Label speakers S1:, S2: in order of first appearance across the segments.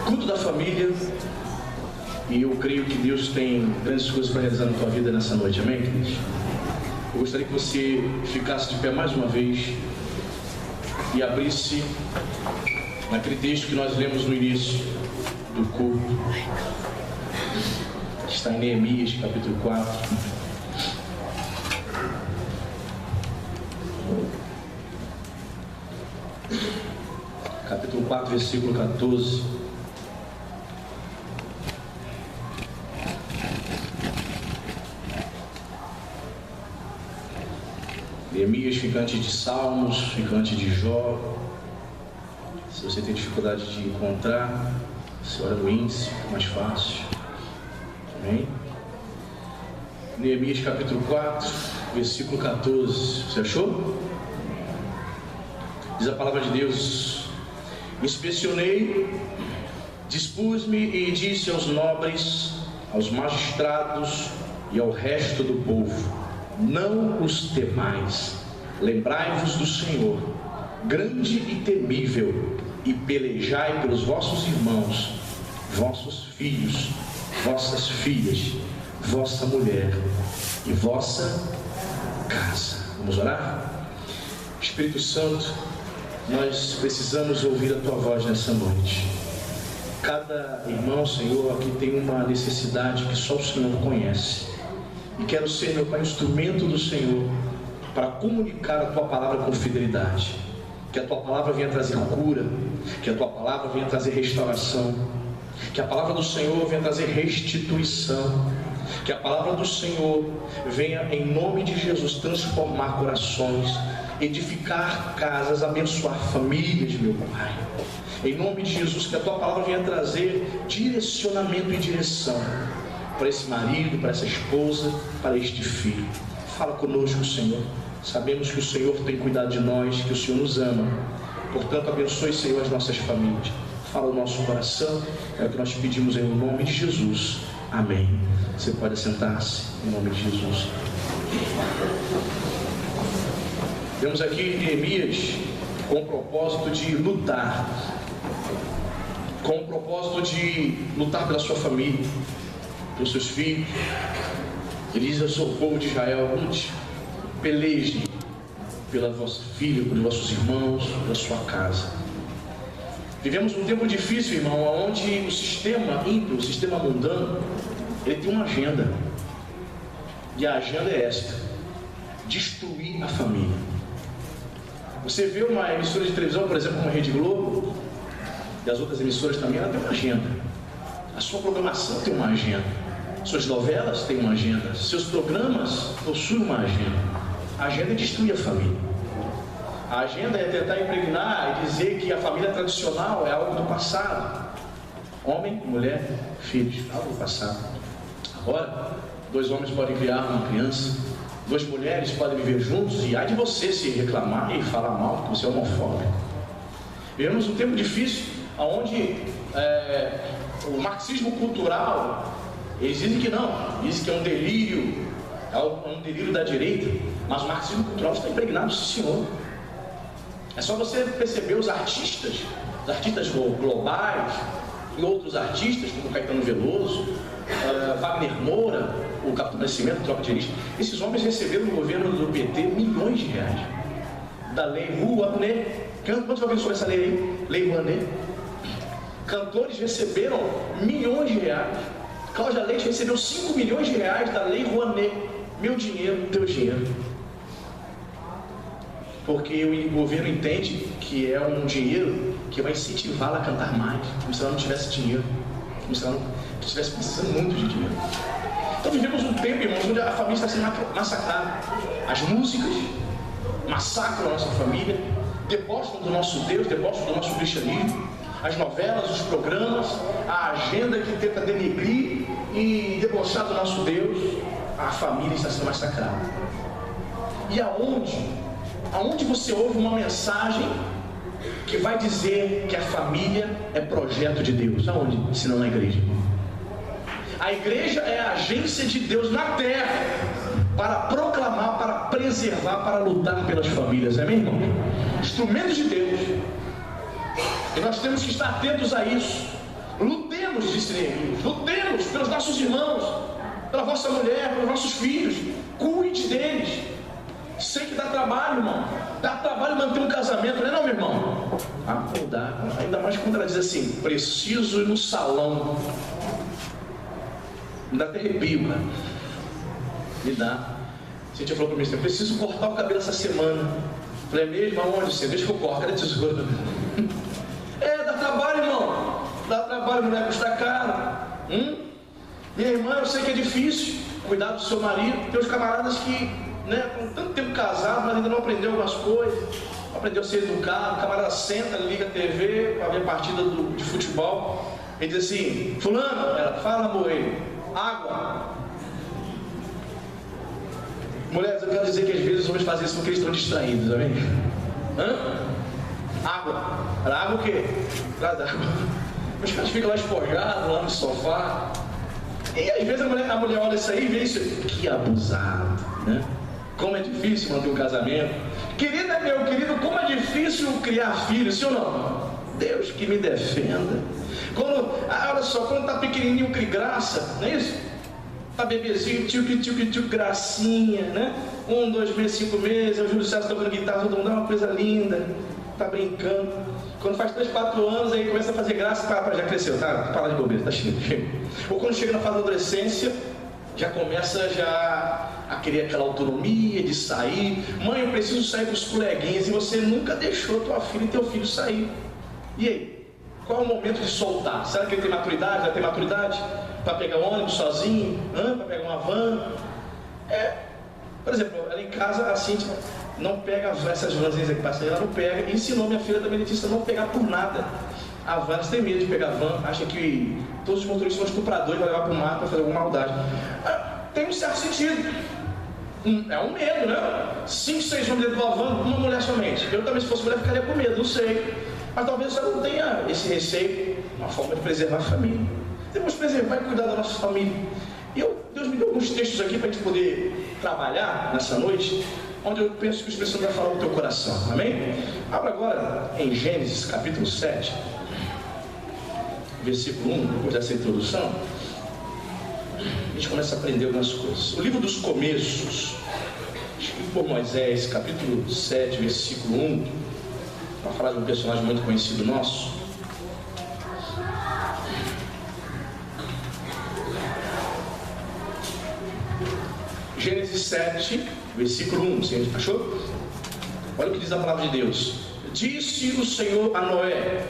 S1: Culto da família. E eu creio que Deus tem grandes coisas para realizar na tua vida nessa noite, amém, queridos? Eu gostaria que você ficasse de pé mais uma vez e abrisse naquele texto que nós lemos no início do culto, que está em Neemias, capítulo 4. Capítulo 4, versículo 14. Neemias fica antes de Salmos, fica antes de Jó. Se você tem dificuldade de encontrar, você olha no índice, fica mais fácil. Amém? Neemias capítulo 4, versículo 14. Você achou? Diz a palavra de Deus: inspecionei, dispus-me e disse aos nobres, aos magistrados e ao resto do povo: não os temais, lembrai-vos do Senhor, grande e temível, e pelejai pelos vossos irmãos, vossos filhos, vossas filhas, vossa mulher e vossa casa. Vamos orar? Espírito Santo, nós precisamos ouvir a tua voz nessa noite. Cada irmão, Senhor, aqui tem uma necessidade que só o Senhor conhece. E quero ser, meu Pai, instrumento do Senhor para comunicar a tua palavra com fidelidade. Que a tua palavra venha trazer cura, que a tua palavra venha trazer restauração, que a palavra do Senhor venha trazer restituição, que a palavra do Senhor venha, em nome de Jesus, transformar corações, edificar casas, abençoar famílias, meu Pai. Em nome de Jesus, que a tua palavra venha trazer direcionamento e direção para esse marido, para essa esposa, para este filho. Fala conosco, Senhor. Sabemos que o Senhor tem cuidado de nós, que o Senhor nos ama. Portanto, abençoe, Senhor, as nossas famílias. Fala o nosso coração. É o que nós pedimos em nome de Jesus. Amém. Você pode assentar-se em nome de Jesus. Temos aqui Neemias com o propósito de lutar. Com o propósito de lutar pela sua família, pelos seus filhos. Ele diz ao seu povo de Israel: lute, peleje pela vossa filha, pelos vossos irmãos, pela sua casa. Vivemos um tempo difícil, irmão, onde o sistema ímpio, o sistema mundano, ele tem uma agenda. E a agenda é esta: destruir a família. Você vê uma emissora de televisão, por exemplo, como a Rede Globo, e as outras emissoras também, ela tem uma agenda. A sua programação tem uma agenda. Suas novelas têm uma agenda. Seus programas possuem uma agenda. A agenda é destruir a família. A agenda é tentar impregnar e dizer que a família tradicional é algo do passado. Homem, mulher, filhos, algo do passado. Agora, 2 homens podem criar uma criança, 2 mulheres podem viver juntos, e há de você se reclamar e falar mal porque você é homofóbico. Vivemos um tempo difícil, onde o marxismo cultural, eles dizem que não, dizem que é um delírio da direita, mas o marxismo cultural está impregnado, sim, senhor. É só você perceber os artistas globais e outros artistas como Caetano Veloso, Wagner Moura, o Capitão Nascimento, Tropa de Elite. Esses homens receberam do governo do PT milhões de reais da Lei Rouanet. Quantos já ouviram sobre essa lei aí? Lei Rouanet. Cantores receberam milhões de reais. Cláudia Leite recebeu 5 milhões de reais da Lei Rouanet. Meu dinheiro, teu dinheiro. Porque o governo entende que é um dinheiro que vai incentivá-la a cantar mais, como se ela não tivesse dinheiro, como se ela não estivesse precisando muito de dinheiro. Então vivemos um tempo, irmãos, onde a família está sendo massacrada. As músicas massacram a nossa família, debocham do nosso Deus, debocham do nosso cristianismo. As novelas, os programas, a agenda que tenta denegrir e debochar do nosso Deus, a família está sendo massacrada. E aonde você ouve uma mensagem que vai dizer que a família é projeto de Deus? Aonde? Se não na igreja. A igreja é a agência de Deus na terra para proclamar, para preservar, para lutar pelas famílias. Amém, irmão? Instrumentos de Deus. E nós temos que estar atentos a isso. Lutemos, disse Neemias, lutemos pelos nossos irmãos, pela vossa mulher, pelos nossos filhos. Cuide deles. Sei que dá trabalho, irmão. Dá trabalho manter um casamento, não é não, meu irmão? Não dá. Ainda mais quando ela diz assim, preciso ir no salão. Me dá até arrepio, né? Me dá. A gente falou para mim, eu preciso cortar o cabelo essa semana. Falei, mesmo? Aonde você? Deixa que eu corto, cadê a tesoura? Dá trabalho, irmão. Dá trabalho, mulher, custa caro. Minha irmã, eu sei que é difícil cuidar do seu marido. Tem uns camaradas que, com tanto tempo casado, mas ainda não aprendeu algumas coisas. Não aprendeu a se educar. O camarada senta, liga a TV para ver a partida de futebol. Ele diz assim, fulano, ela fala, amor, ele, água. Mulheres, eu quero dizer que às vezes os homens fazem isso porque eles estão distraídos, amém? Água. Era água o quê? Traz água. Os caras ficam lá espojados, lá no sofá. E às vezes a mulher olha isso aí e vê isso. Que abusado, né? Como é difícil manter um casamento. Querida, meu querido, como é difícil criar filhos, sim ou não? Deus que me defenda. Olha só, quando está pequenininho, cria graça, não é isso? Tá bebezinho, tio, gracinha, né? 1, 2 meses, 5 meses, o Júlio César tocando guitarra, todo mundo, é uma coisa linda, tá brincando. Quando faz 3, 4 anos, aí começa a fazer graça, já cresceu, tá? Para de bobeira, tá chega. Ou quando chega na fase da adolescência, já começa a querer aquela autonomia de sair. Mãe, eu preciso sair com os coleguinhas, e você nunca deixou tua filha e teu filho sair. E aí? Qual é o momento de soltar? Será que ele tem maturidade? Vai ter maturidade? Para pegar ônibus sozinho? Para pegar uma van? Por exemplo, ela em casa, a Cíntia não pega essas vanzinhas aqui, passei, ela não pega. E ensinou minha filha também, Letícia, a não pegar por nada. A van, elas têm medo de pegar van, acha que todos os motoristas são estupradores, vai levar para o mar para fazer alguma maldade. Tem um certo sentido. É um medo, né? 5, 6 homens dentro de uma van, uma mulher somente. Eu também, se fosse mulher, ficaria com medo, não sei. Mas talvez você não tenha esse receio, uma forma de preservar a família. Temos que preservar e cuidar da nossa família. E Deus me deu alguns textos aqui para a gente poder trabalhar nessa noite, onde eu penso que o Espírito Santo vai falar no teu coração. Amém? Abra agora em Gênesis capítulo 7, versículo 1, depois dessa introdução, a gente começa a aprender algumas coisas. O livro dos Começos, escrito por Moisés, capítulo 7, versículo 1, para falar de um personagem muito conhecido nosso. Gênesis 7, versículo 1, você achou? Olha o que diz a palavra de Deus. Disse o Senhor a Noé: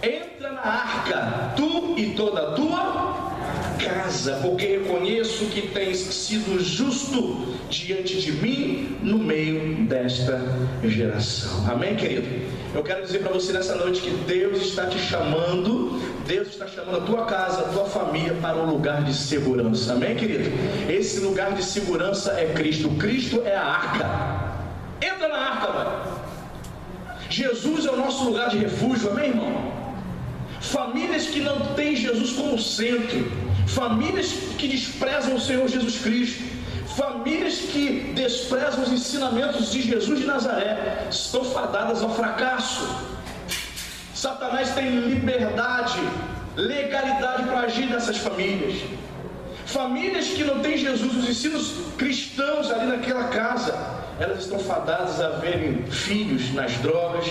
S1: entra na arca, tu e toda a tua casa, porque reconheço que tens sido justo diante de mim no meio desta geração. Amém, querido? Eu quero dizer para você nessa noite que Deus está te chamando, Deus está chamando a tua casa, a tua família para um lugar de segurança. Amém, querido? Esse lugar de segurança é Cristo. Cristo é a arca. Entra na arca, vai. Jesus é o nosso lugar de refúgio, amém, irmão? Famílias que não têm Jesus como centro, famílias que desprezam o Senhor Jesus Cristo, famílias que desprezam os ensinamentos de Jesus de Nazaré, estão fadadas ao fracasso. Satanás tem liberdade, legalidade para agir nessas famílias. Famílias que não têm Jesus, os ensinos cristãos ali naquela casa, elas estão fadadas a verem filhos nas drogas.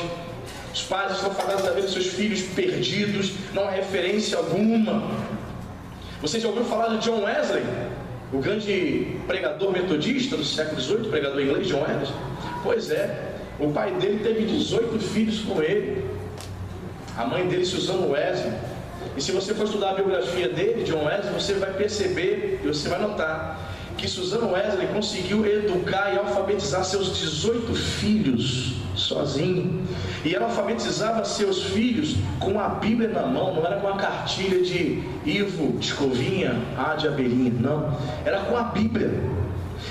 S1: Os pais estão fadados a ver seus filhos perdidos, não há referência alguma. Você já ouviu falar de John Wesley? O grande pregador metodista do século XVIII, pregador inglês, John Wesley? Pois é, o pai dele teve 18 filhos com ele. A mãe dele, Susana Wesley. E se você for estudar a biografia dele, John Wesley, você vai perceber, e você vai notar, que Susana Wesley conseguiu educar e alfabetizar seus 18 filhos sozinho. E ela alfabetizava seus filhos com a Bíblia na mão, não era com a cartilha de Ivo, de escovinha, A de abelhinha, não. Era com a Bíblia.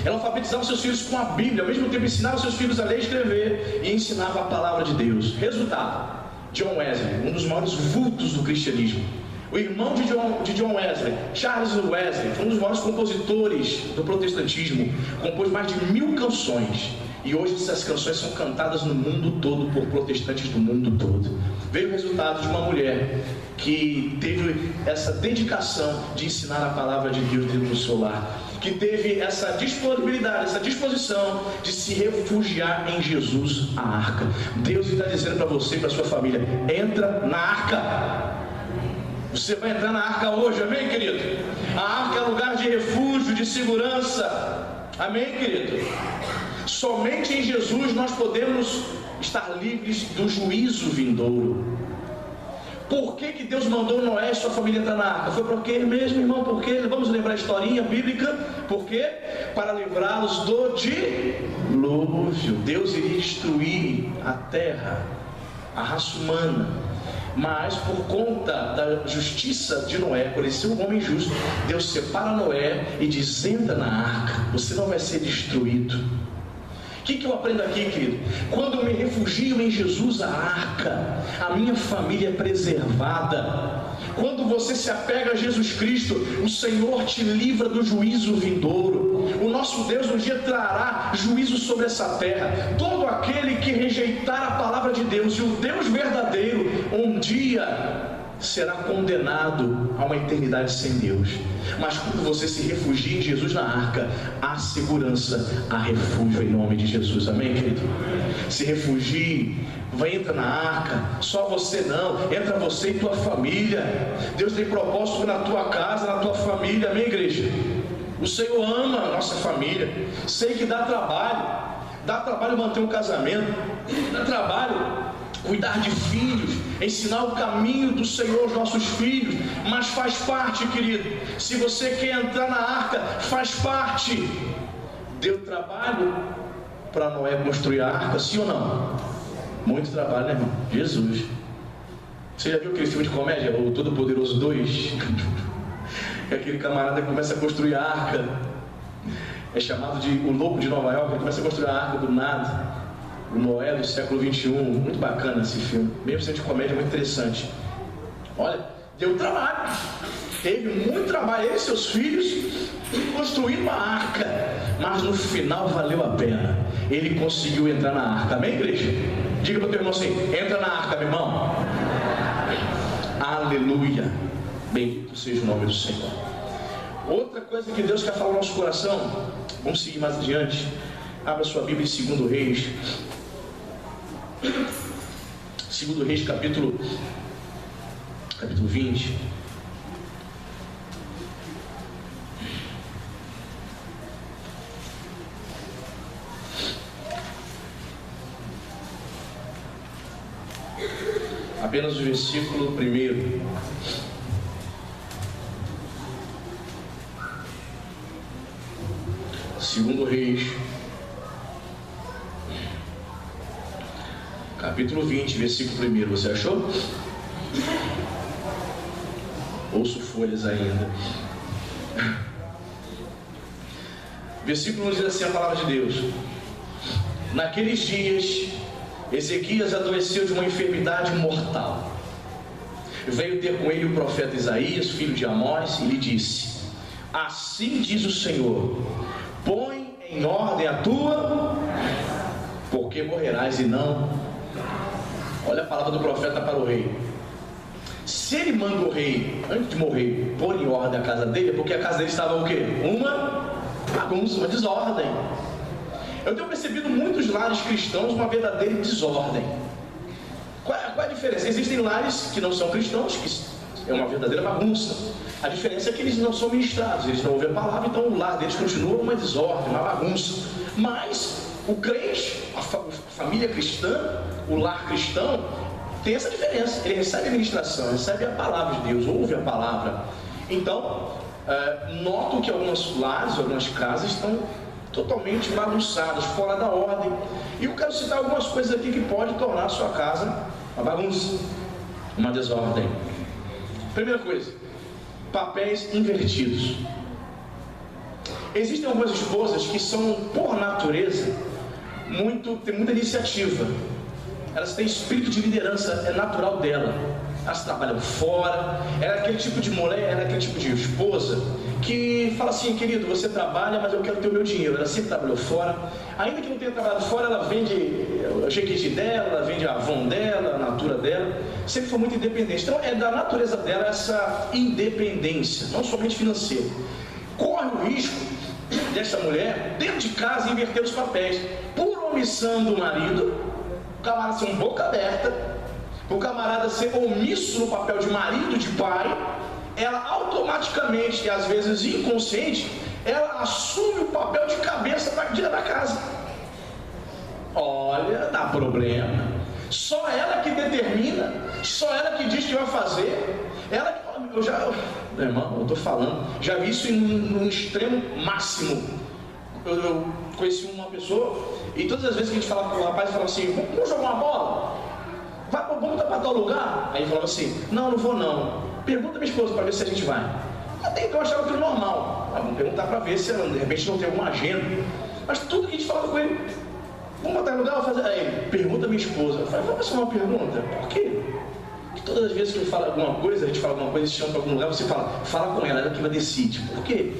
S1: Ela alfabetizava seus filhos com a Bíblia, ao mesmo tempo ensinava seus filhos a ler e escrever, e ensinava a palavra de Deus. Resultado: John Wesley, um dos maiores vultos do cristianismo. O irmão de John Wesley, Charles Wesley, foi um dos maiores compositores do protestantismo, compôs mais de 1000 canções. E hoje essas canções são cantadas no mundo todo por protestantes do mundo todo. Veio o resultado de uma mulher que teve essa dedicação de ensinar a palavra de Deus dentro do seu lar, que teve essa disponibilidade, essa disposição de se refugiar em Jesus, a arca. Deus está dizendo para você e para sua família: entra na arca. Você vai entrar na arca hoje, amém, querido? A arca é lugar de refúgio, de segurança, amém, querido? Somente em Jesus nós podemos estar livres do juízo vindouro. Por que Deus mandou Noé e sua família entrar na arca? Foi por quê mesmo, irmão? Por quê? Vamos lembrar a historinha bíblica. Por quê? Para livrá-los do dilúvio. Deus iria destruir a terra, a raça humana. Mas por conta da justiça de Noé, por ele ser um homem justo, Deus separa Noé e diz: entra na arca, você não vai ser destruído. O que eu aprendo aqui, querido? Quando eu me refugio em Jesus, a arca, a minha família é preservada. Quando você se apega a Jesus Cristo, o Senhor te livra do juízo vindouro. O nosso Deus um dia trará juízo sobre essa terra. Todo aquele que rejeitar a palavra de Deus e o Deus verdadeiro, um dia será condenado a uma eternidade sem Deus. Mas quando você se refugia em Jesus na arca, há segurança, há refúgio em nome de Jesus, amém, querido? Se refugie, entra na arca. Só você não, entra você e tua família. Deus tem propósito na tua casa, na tua família, amém, igreja? O Senhor ama a nossa família. Sei que dá trabalho manter um casamento, dá trabalho cuidar de filhos, ensinar o caminho do Senhor aos nossos filhos, mas faz parte, querido. Se você quer entrar na arca, faz parte. Deu trabalho para Noé construir a arca, sim ou não? Muito trabalho, né, irmão? Jesus. Você já viu aquele filme de comédia, o Todo-Poderoso 2? É aquele camarada que começa a construir a arca, é chamado de o Louco de Nova York. Ele começa a construir a arca do nada. O Noé do século 21, muito bacana esse filme, mesmo sendo de comédia, muito interessante. Olha, deu trabalho, teve muito trabalho, ele e seus filhos construíram uma arca, mas no final valeu a pena. Ele conseguiu entrar na arca, amém, igreja? Diga para o teu irmão assim: entra na arca, meu irmão. Aleluia, bendito seja o nome do Senhor. Outra coisa que Deus quer falar no nosso coração, vamos seguir mais adiante. Abra sua Bíblia em 2 Reis. 2 Reis, capítulo 20. Apenas o versículo 1. Segundo Reis, capítulo 20, versículo 1. Você achou? Ouço folhas ainda. Versículo 1 diz assim a palavra de Deus: naqueles dias, Ezequias adoeceu de uma enfermidade mortal. Veio ter com ele o profeta Isaías, filho de Amós, e lhe disse: assim diz o Senhor, põe em ordem a tua, porque morrerás e não. Olha a palavra do profeta para o rei. Se ele manda o rei, antes de morrer, pôr em ordem a casa dele, é porque a casa dele estava o quê? Uma bagunça, uma desordem. Eu tenho percebido muitos lares cristãos uma verdadeira desordem. Qual é a diferença? Existem lares que não são cristãos, que é uma verdadeira bagunça. A diferença é que eles não são ministrados, eles não ouvem a palavra, então o lar deles continua uma desordem, uma bagunça. Mas o crente, a família cristã, o lar cristão, tem essa diferença. Ele recebe a ministração, recebe a palavra de Deus, ouve a palavra. Então, noto que alguns lares, algumas casas estão totalmente bagunçadas, fora da ordem. E eu quero citar algumas coisas aqui que pode tornar a sua casa uma bagunça, uma desordem. Primeira coisa: papéis invertidos. Existem algumas esposas que são, por natureza, tem muita iniciativa. Elas têm espírito de liderança, é natural dela. Elas trabalham fora. Ela é aquele tipo de mulher, ela é aquele tipo de esposa que fala assim: querido, você trabalha, mas eu quero ter o meu dinheiro. Ela sempre trabalhou fora, ainda que não tenha trabalhado fora, ela vende o Jequiti dela, ela vende a Avon dela, a Natura dela, sempre foi muito independente. Então é da natureza dela essa independência, não somente financeira. Corre o risco dessa mulher, dentro de casa, inverter os papéis, por omissão do marido, o camarada ser um boca aberta, o camarada ser omisso no papel de marido, de pai, ela automaticamente, e às vezes inconsciente, ela assume o papel de cabeça para dia da casa. Olha, dá problema. Só ela que determina, só ela que diz que vai fazer. Irmão, eu estou falando, já vi isso num extremo máximo. Eu conheci uma pessoa, e todas as vezes que a gente falava com o rapaz, falava assim: vamos jogar uma bola? Vamos para tal lugar? Aí ele falava assim: não vou não. Pergunta a minha esposa para ver se a gente vai. Até então eu achava aquilo normal. Vamos perguntar para ver se ela de repente não tem alguma agenda. Mas tudo que a gente falava com ele: vamos botar em lugar, vou fazer. Aí ele: pergunta a minha esposa. Eu falei: vamos fazer uma pergunta. Por quê? Porque todas as vezes que eu falo alguma coisa, a gente fala alguma coisa, se chama para algum lugar, você fala com ela que vai decidir. Por quê?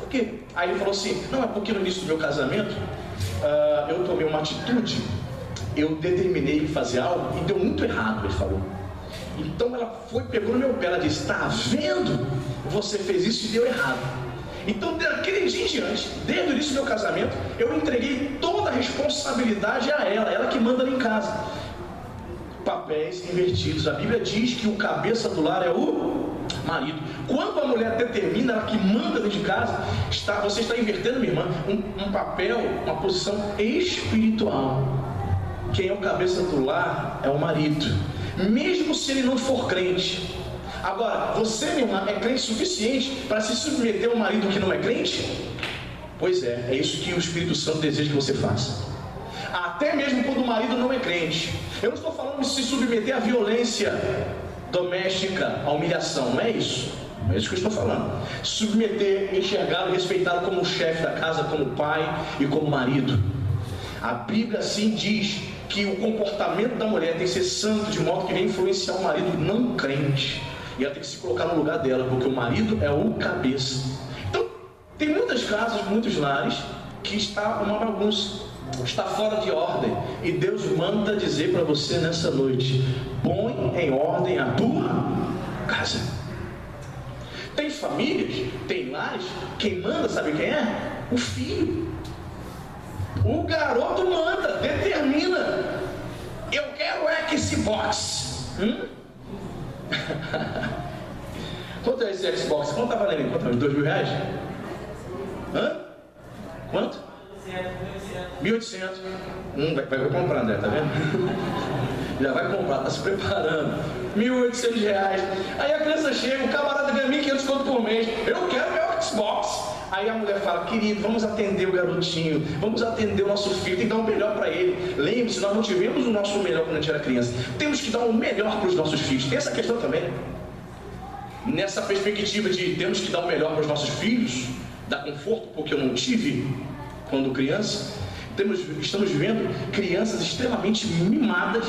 S1: Por quê? Aí ele falou assim: não, é porque no início do meu casamento eu tomei uma atitude, eu determinei fazer algo e deu muito errado, ele falou. Então ela pegou no meu pé, ela disse: está vendo? Você fez isso e deu errado. Então daquele dia em diante, desde o início do meu casamento, eu entreguei toda a responsabilidade a ela que manda ali em casa. Papéis invertidos. A Bíblia diz que o cabeça do lar é o marido. Quando a mulher determina, ela que manda dentro de casa, você está invertendo, minha irmã, um papel, uma posição espiritual. Quem é o cabeça do lar é o marido, mesmo se ele não for crente. Agora, você, minha irmã, é crente suficiente para se submeter a um marido que não é crente? Pois é isso que o Espírito Santo deseja que você faça. Até mesmo quando o marido não é crente. Eu não estou falando de se submeter à violência doméstica, à humilhação, não é isso. Não é isso que eu estou falando. Submeter, enxergá-lo, respeitá-lo como chefe da casa, como pai e como marido. A Bíblia assim diz que o comportamento da mulher tem que ser santo, de modo que venha influenciar o marido não crente. E ela tem que se colocar no lugar dela, porque o marido é o cabeça. Então, tem muitas casas, muitos lares, que está uma bagunça, está fora de ordem. E Deus manda dizer para você nessa noite: põe em ordem a tua casa. Tem famílias, tem lares, quem manda, sabe quem é? O filho. O garoto manda, determina. Eu quero Xbox. Quanto é esse Xbox? Quanto tá valendo? Quanto? R$2.000? Hã? Quanto? 1.800. Vai comprar, André, tá vendo? Já vai comprar, tá se preparando. R$1.800. Aí a criança chega, o camarada ganha 1.500 conto por mês. Eu quero meu Xbox. Aí a mulher fala: querido, vamos atender o garotinho, vamos atender o nosso filho, tem que dar o melhor para ele. Lembre-se, nós não tivemos o nosso melhor quando a gente era criança. Temos que dar o melhor para os nossos filhos. Tem essa questão também. Nessa perspectiva de temos que dar o melhor para os nossos filhos, dar conforto, porque eu não tive quando criança. Estamos vivendo crianças extremamente mimadas,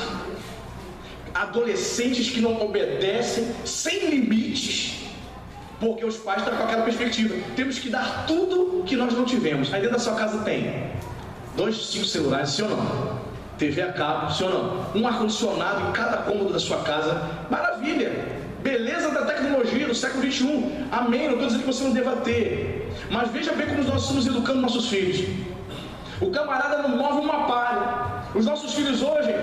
S1: adolescentes que não obedecem, sem limites, porque os pais estão com aquela perspectiva: temos que dar tudo que nós não tivemos. Aí dentro da sua casa tem 5 celulares, sim ou não? TV a cabo, sim ou não? Um ar-condicionado em cada cômodo da sua casa. Maravilha! Beleza da tecnologia do século XXI. Amém, não estou dizendo que você não deva ter. Mas veja bem como nós estamos educando nossos filhos. O camarada não move uma palha. Os nossos filhos hoje,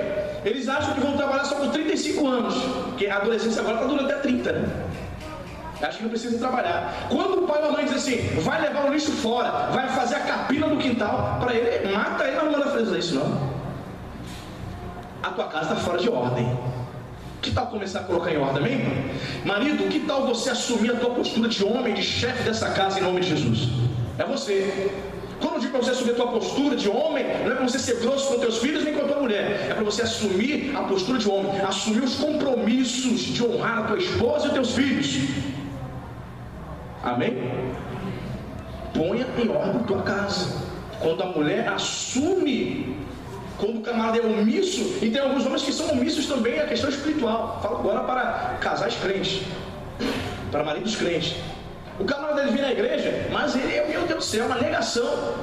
S1: eles acham que vão trabalhar só por 35 anos. Porque a adolescência agora está durando até 30, né? Acho que não precisa trabalhar. Quando o pai ou a mãe diz assim: vai levar o lixo fora, vai fazer a capina no quintal, para ele, mata ele, não manda fazer isso não. A tua casa está fora de ordem. Que tal começar a colocar em ordem, amém? Marido, que tal você assumir a tua postura de homem, de chefe dessa casa, em nome de Jesus? É você. Quando eu digo para você assumir a tua postura de homem, não é para você ser grosso com teus filhos nem com a tua mulher. É para você assumir a postura de homem, assumir os compromissos de honrar a tua esposa e os teus filhos. Amém? Ponha em ordem a tua casa. Quando a mulher assume, quando o camarada é omisso, e tem alguns homens que são omissos também, a questão espiritual. Falo agora para casais crentes, para maridos crentes. O camarada dele vem na igreja, mas ele é, meu Deus do céu, uma negação.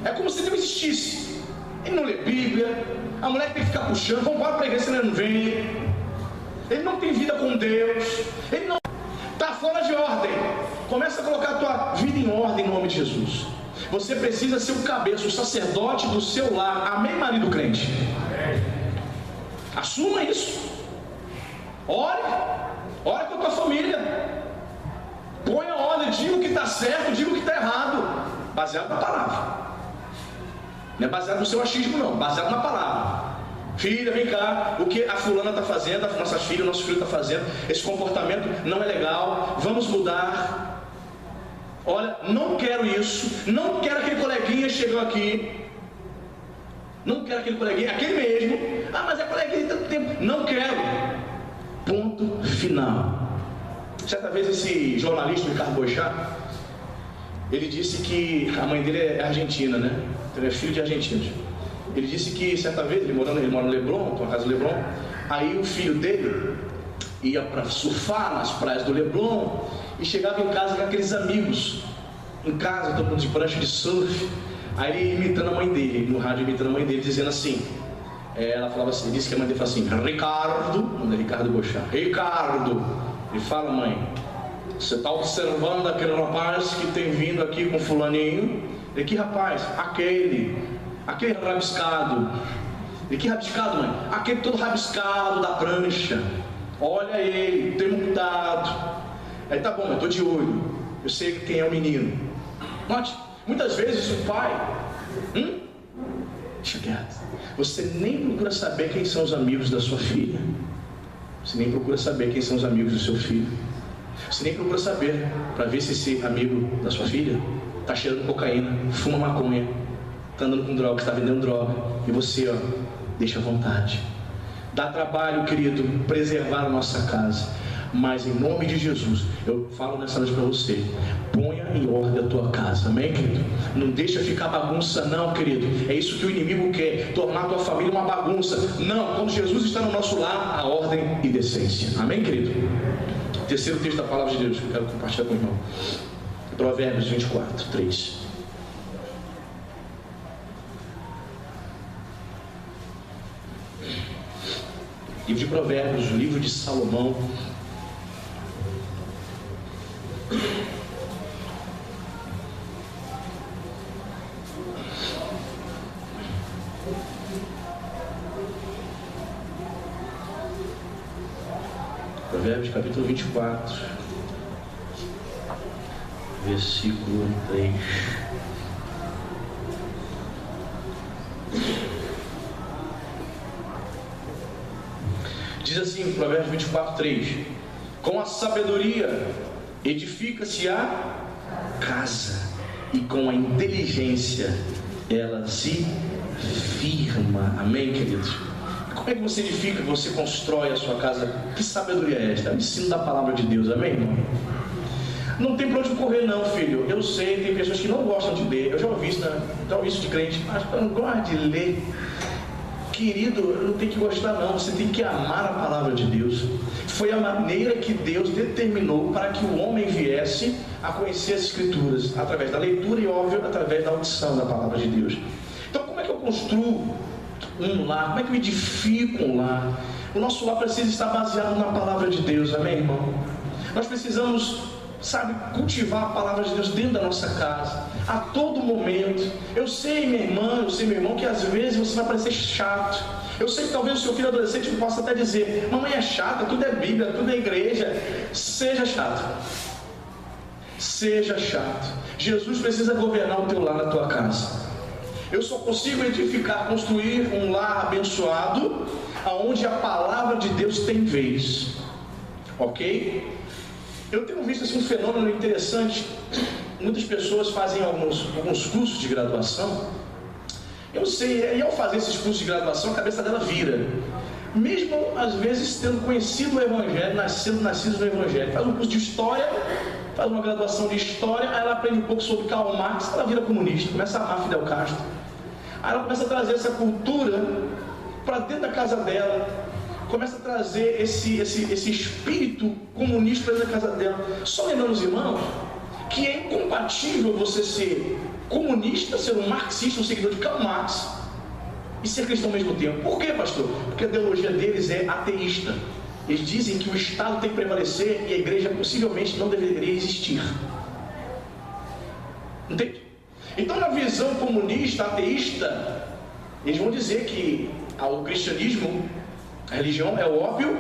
S1: É como se ele não existisse. Ele não lê Bíblia, a mulher tem que ficar puxando, vamos para a igreja, senão ele não vem. Ele não tem vida com Deus, ele não está fora de ordem. Começa a colocar a tua vida em ordem em nome de Jesus. Você precisa ser o cabeça, o sacerdote do seu lar. Amém, marido crente? Assuma isso. Ore com a tua família. Põe a ordem, diga o que está certo, diga o que está errado, baseado na palavra. Não é baseado no seu achismo, não, baseado na palavra. Filha, vem cá, o que a fulana está fazendo, a nossa filha, o nosso filho está fazendo, esse comportamento não é legal, vamos mudar. Olha, não quero isso, não quero aquele coleguinha chegou aqui, não quero aquele coleguinha, aquele mesmo, mas é coleguinha de tanto tempo, não quero. Ponto final. Certa vez esse jornalista, Ricardo Boechat, ele disse que a mãe dele é argentina, né? Ele é filho de argentinos. Ele disse que certa vez, ele mora no Leblon, tem uma casa no Leblon, aí o filho dele ia para surfar nas praias do Leblon e chegava em casa com aqueles amigos, em casa, todo mundo de prancha de surf, aí ele imitando a mãe dele, no rádio imitando a mãe dele, dizendo assim, ela falava assim, disse que a mãe dele falava assim, Ricardo, não é Ricardo Boechat, Ricardo, ele fala, mãe, você está observando aquele rapaz que tem vindo aqui com fulaninho? E que rapaz? Aquele rabiscado. E que rabiscado, mãe? Aquele todo rabiscado da prancha. Olha ele, tem um cuidado. Aí tá bom, eu estou de olho. Eu sei quem é o menino. Note, muitas vezes o pai, deixa quieto. Você nem procura saber quem são os amigos da sua filha. Você nem procura saber quem são os amigos do seu filho. Você nem procura saber para ver se esse amigo da sua filha está cheirando cocaína, fuma maconha, está andando com droga, está vendendo droga. E você, deixa à vontade. Dá trabalho, querido, preservar a nossa casa. Mas em nome de Jesus, eu falo nessa noite para você, ponha em ordem a tua casa, amém, querido? Não deixa ficar bagunça não, querido. É isso que o inimigo quer, tornar a tua família uma bagunça. Não, quando Jesus está no nosso lar, a ordem e decência, amém, querido? Terceiro texto da palavra de Deus que eu quero compartilhar com o irmão, Provérbios 24, 3. Livro de Provérbios, livro de Salomão. Provérbios capítulo 24, versículo 3. Diz assim, Provérbios 24, 3: com a sabedoria edifica-se a casa, e com a inteligência ela se firma. Amém, queridos? Como é que você edifica, você constrói a sua casa? Que sabedoria é esta? É o ensino da palavra de Deus, amém, irmão? Não tem para onde correr não, filho. Eu sei, tem pessoas que não gostam de ler. Eu já ouvi isso de crente, mas eu não gosto de ler. Querido, não tem que gostar não, você tem que amar a palavra de Deus. Foi a maneira que Deus determinou para que o homem viesse a conhecer as Escrituras, através da leitura e, óbvio, através da audição da palavra de Deus. Então, como é que eu construo um lar? Como é que eu edifico um lar? O nosso lar precisa estar baseado na palavra de Deus, amém, irmão? Nós precisamos, cultivar a palavra de Deus dentro da nossa casa, a todo momento. Eu sei, minha irmã, meu irmão, que às vezes você vai parecer chato. Eu sei que talvez o seu filho adolescente possa até dizer, mamãe é chata, tudo é Bíblia, tudo é igreja. Seja chato. Seja chato. Jesus precisa governar o teu lar, a tua casa. Eu só consigo edificar, construir um lar abençoado, aonde a palavra de Deus tem vez. Ok? Eu tenho visto assim, um fenômeno interessante. Muitas pessoas fazem alguns cursos de graduação. Eu sei, e ao fazer esses cursos de graduação, a cabeça dela vira. Mesmo às vezes tendo conhecido o Evangelho, nascido no Evangelho. Faz um curso de História, faz uma graduação de História, aí ela aprende um pouco sobre Karl Marx, ela vira comunista, começa a amar Fidel Castro. Aí ela começa a trazer essa cultura para dentro da casa dela, começa a trazer esse espírito comunista para dentro da casa dela. Só lembrando os irmãos que é incompatível você ser comunista, ser um marxista, um seguidor de Karl Marx e ser cristão ao mesmo tempo. Por quê, pastor? Porque a ideologia deles é ateísta. Eles dizem que o Estado tem que prevalecer e a igreja possivelmente não deveria existir. Entende? Então, na visão comunista, ateísta, eles vão dizer que o cristianismo, a religião é o ópio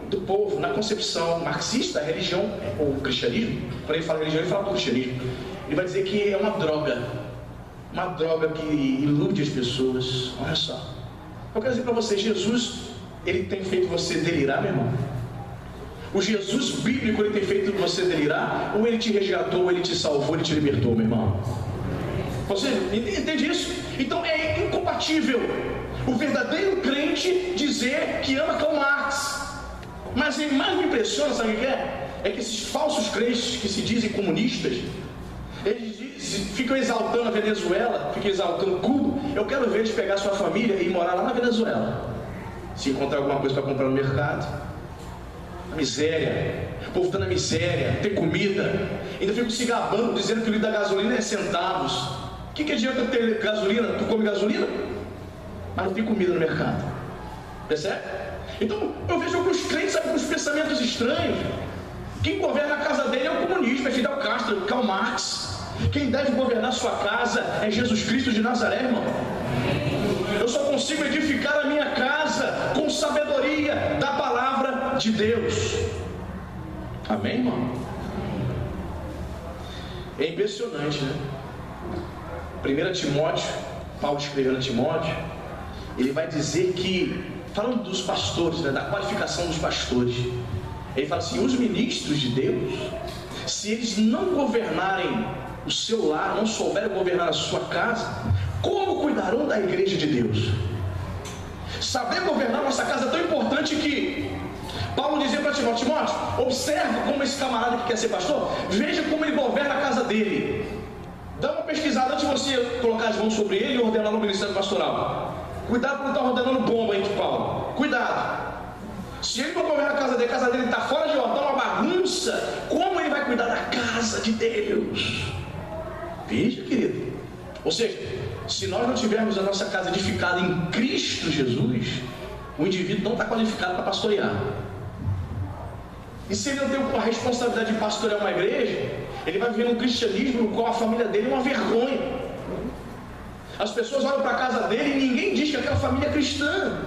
S1: do povo. Na concepção marxista, a religião, ou o cristianismo, quando ele fala religião, ele fala do cristianismo. Ele vai dizer que é uma droga que ilude as pessoas. Olha só, eu quero dizer para você, Jesus, ele tem feito você delirar, meu irmão? O Jesus bíblico, ele tem feito você delirar? Ou ele te resgatou, ou ele te salvou, ele te libertou, meu irmão? Você entende isso? Então é incompatível o verdadeiro crente dizer que ama Karl Marx. Mas o que mais me impressiona, sabe o que é? É que esses falsos crentes que se dizem comunistas, eles ficam exaltando a Venezuela, ficam exaltando Cuba. Eu quero ver eles pegar sua família e morar lá na Venezuela. Se encontrar alguma coisa para comprar no mercado, a miséria, o povo está na miséria, tem comida, ainda ficam se gabando, dizendo que o litro da gasolina é centavos. O que adianta ter gasolina? Tu come gasolina, mas não tem comida no mercado. Percebe? Então eu vejo alguns crentes, sabe, com os pensamentos estranhos. Quem governa a casa dele é o comunismo, é Fidel Castro, Karl Marx. Quem deve governar sua casa é Jesus Cristo de Nazaré, irmão. Eu só consigo edificar a minha casa com sabedoria da palavra de Deus. Amém, irmão? É impressionante, né? 1 Timóteo, Paulo escrevendo a Timóteo, ele vai dizer que, falando dos pastores, né, da qualificação dos pastores, ele fala assim: os ministros de Deus, se eles não governarem o seu lar, não souberem governar a sua casa, como cuidarão da igreja de Deus? Saber governar nossa casa é tão importante que Paulo dizia para Timóteo: observa como esse camarada que quer ser pastor, veja como ele governa a casa dele. Dá uma pesquisada antes de você colocar as mãos sobre ele e ordenar no ministério pastoral. Cuidado para não estar ordenando bomba aí de Paulo. Cuidado. Se ele não governar a casa dele está fora de ordem, uma bagunça, como ele vai cuidar da casa de Deus? Veja, querido. Ou seja, se nós não tivermos a nossa casa edificada em Cristo Jesus, o indivíduo não está qualificado para pastorear. E se ele não tem a responsabilidade de pastorear uma igreja, ele vai viver um cristianismo no qual a família dele é uma vergonha. As pessoas olham para a casa dele e ninguém diz que aquela família é cristã.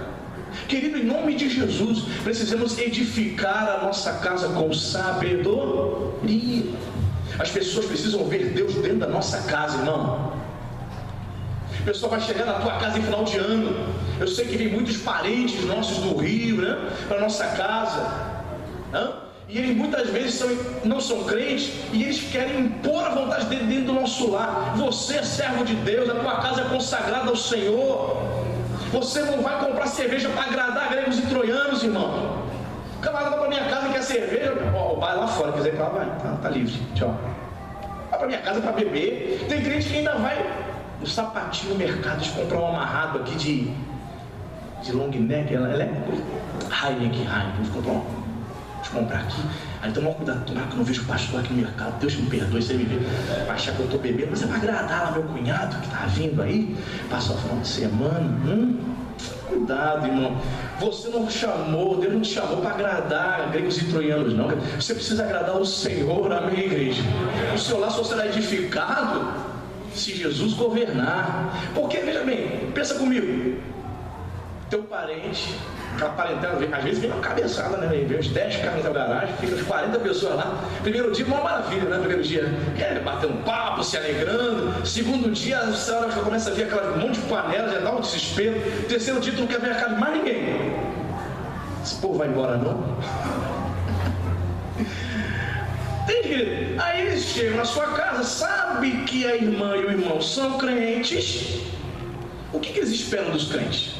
S1: Querido, em nome de Jesus, precisamos edificar a nossa casa com sabedoria. As pessoas precisam ver Deus dentro da nossa casa, irmão. A pessoa vai chegar na tua casa em final de ano. Eu sei que vem muitos parentes nossos do Rio, né, para a nossa casa. E eles muitas vezes não são crentes e eles querem impor a vontade dele dentro do nosso lar. Você é servo de Deus, a tua casa é consagrada ao Senhor. Você não vai comprar cerveja para agradar gregos e troianos, irmão. O camarada vai para minha casa e quer cerveja, vai lá fora, quiser ir para lá, vai, tá livre, tchau. Vai para minha casa para beber. Tem crente que ainda vai no sapatinho no mercado, de comprar um amarrado aqui de long neck, ela é Heineken, vou comprar aqui. Aí toma cuidado, tomara que eu não vejo o pastor aqui no mercado. Deus me perdoe se ele me ver, vai achar que eu estou bebendo, mas é para agradar lá meu cunhado que está vindo aí, passa o final de semana. Cuidado, irmão. Você não chamou, Deus não te chamou para agradar gregos e troianos, não. Você precisa agradar o Senhor, amém, igreja? O seu lar só será edificado se Jesus governar. Porque, veja bem, pensa comigo, teu parente, aquela parentela, às vezes vem uma cabeçada, né? Vem uns 10 carros na garagem, fica uns 40 pessoas lá. Primeiro dia, uma maravilha, né? Primeiro dia, bater um papo, se alegrando. Segundo dia, a senhora já começa a ver aquela monte de panela, já dá um desespero. Terceiro dia, tu não quer ver a casa de mais ninguém. Esse povo vai embora, não? Entende? Aí eles chegam na sua casa, sabe que a irmã e o irmão são crentes. O que eles esperam dos crentes?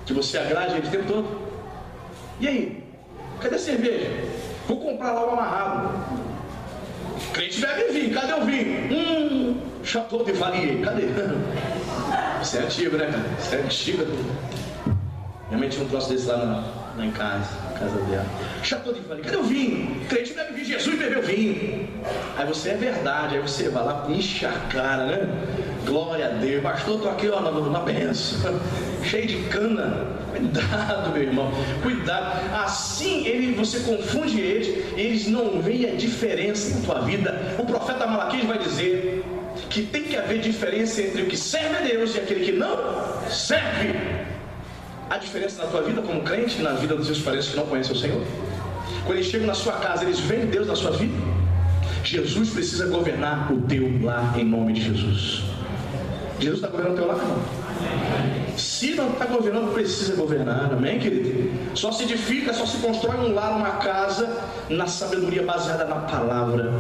S1: Que você agrade ele o tempo todo. E aí? Cadê a cerveja? Vou comprar lá o amarrado. Crente bebe vinho. Cadê o vinho? Chateau de Valier. Cadê? Isso é antigo, né, cara? Isso é antigo. Minha mãe tinha um troço desse lá lá em casa, na casa dela. Chateau de vinho, cadê o vinho? O crente deve vir Jesus e beber o vinho. Aí você é verdade, aí você vai lá, enche a cara, né? Glória a Deus, pastor, estou aqui ó, na benção, cheio de cana. Cuidado, meu irmão, cuidado. Assim você confunde eles não veem a diferença na tua vida. O profeta Malaquias vai dizer que tem que haver diferença entre o que serve a Deus e aquele que não serve. Há diferença na tua vida como crente e na vida dos seus parentes que não conhecem o Senhor? Quando eles chegam na sua casa, eles veem Deus na sua vida? Jesus precisa governar o teu lar em nome de Jesus. Jesus está governando o teu lar, não? Se não está governando, precisa governar, amém, querido? Só se edifica, só se constrói um lar, uma casa, na sabedoria baseada na palavra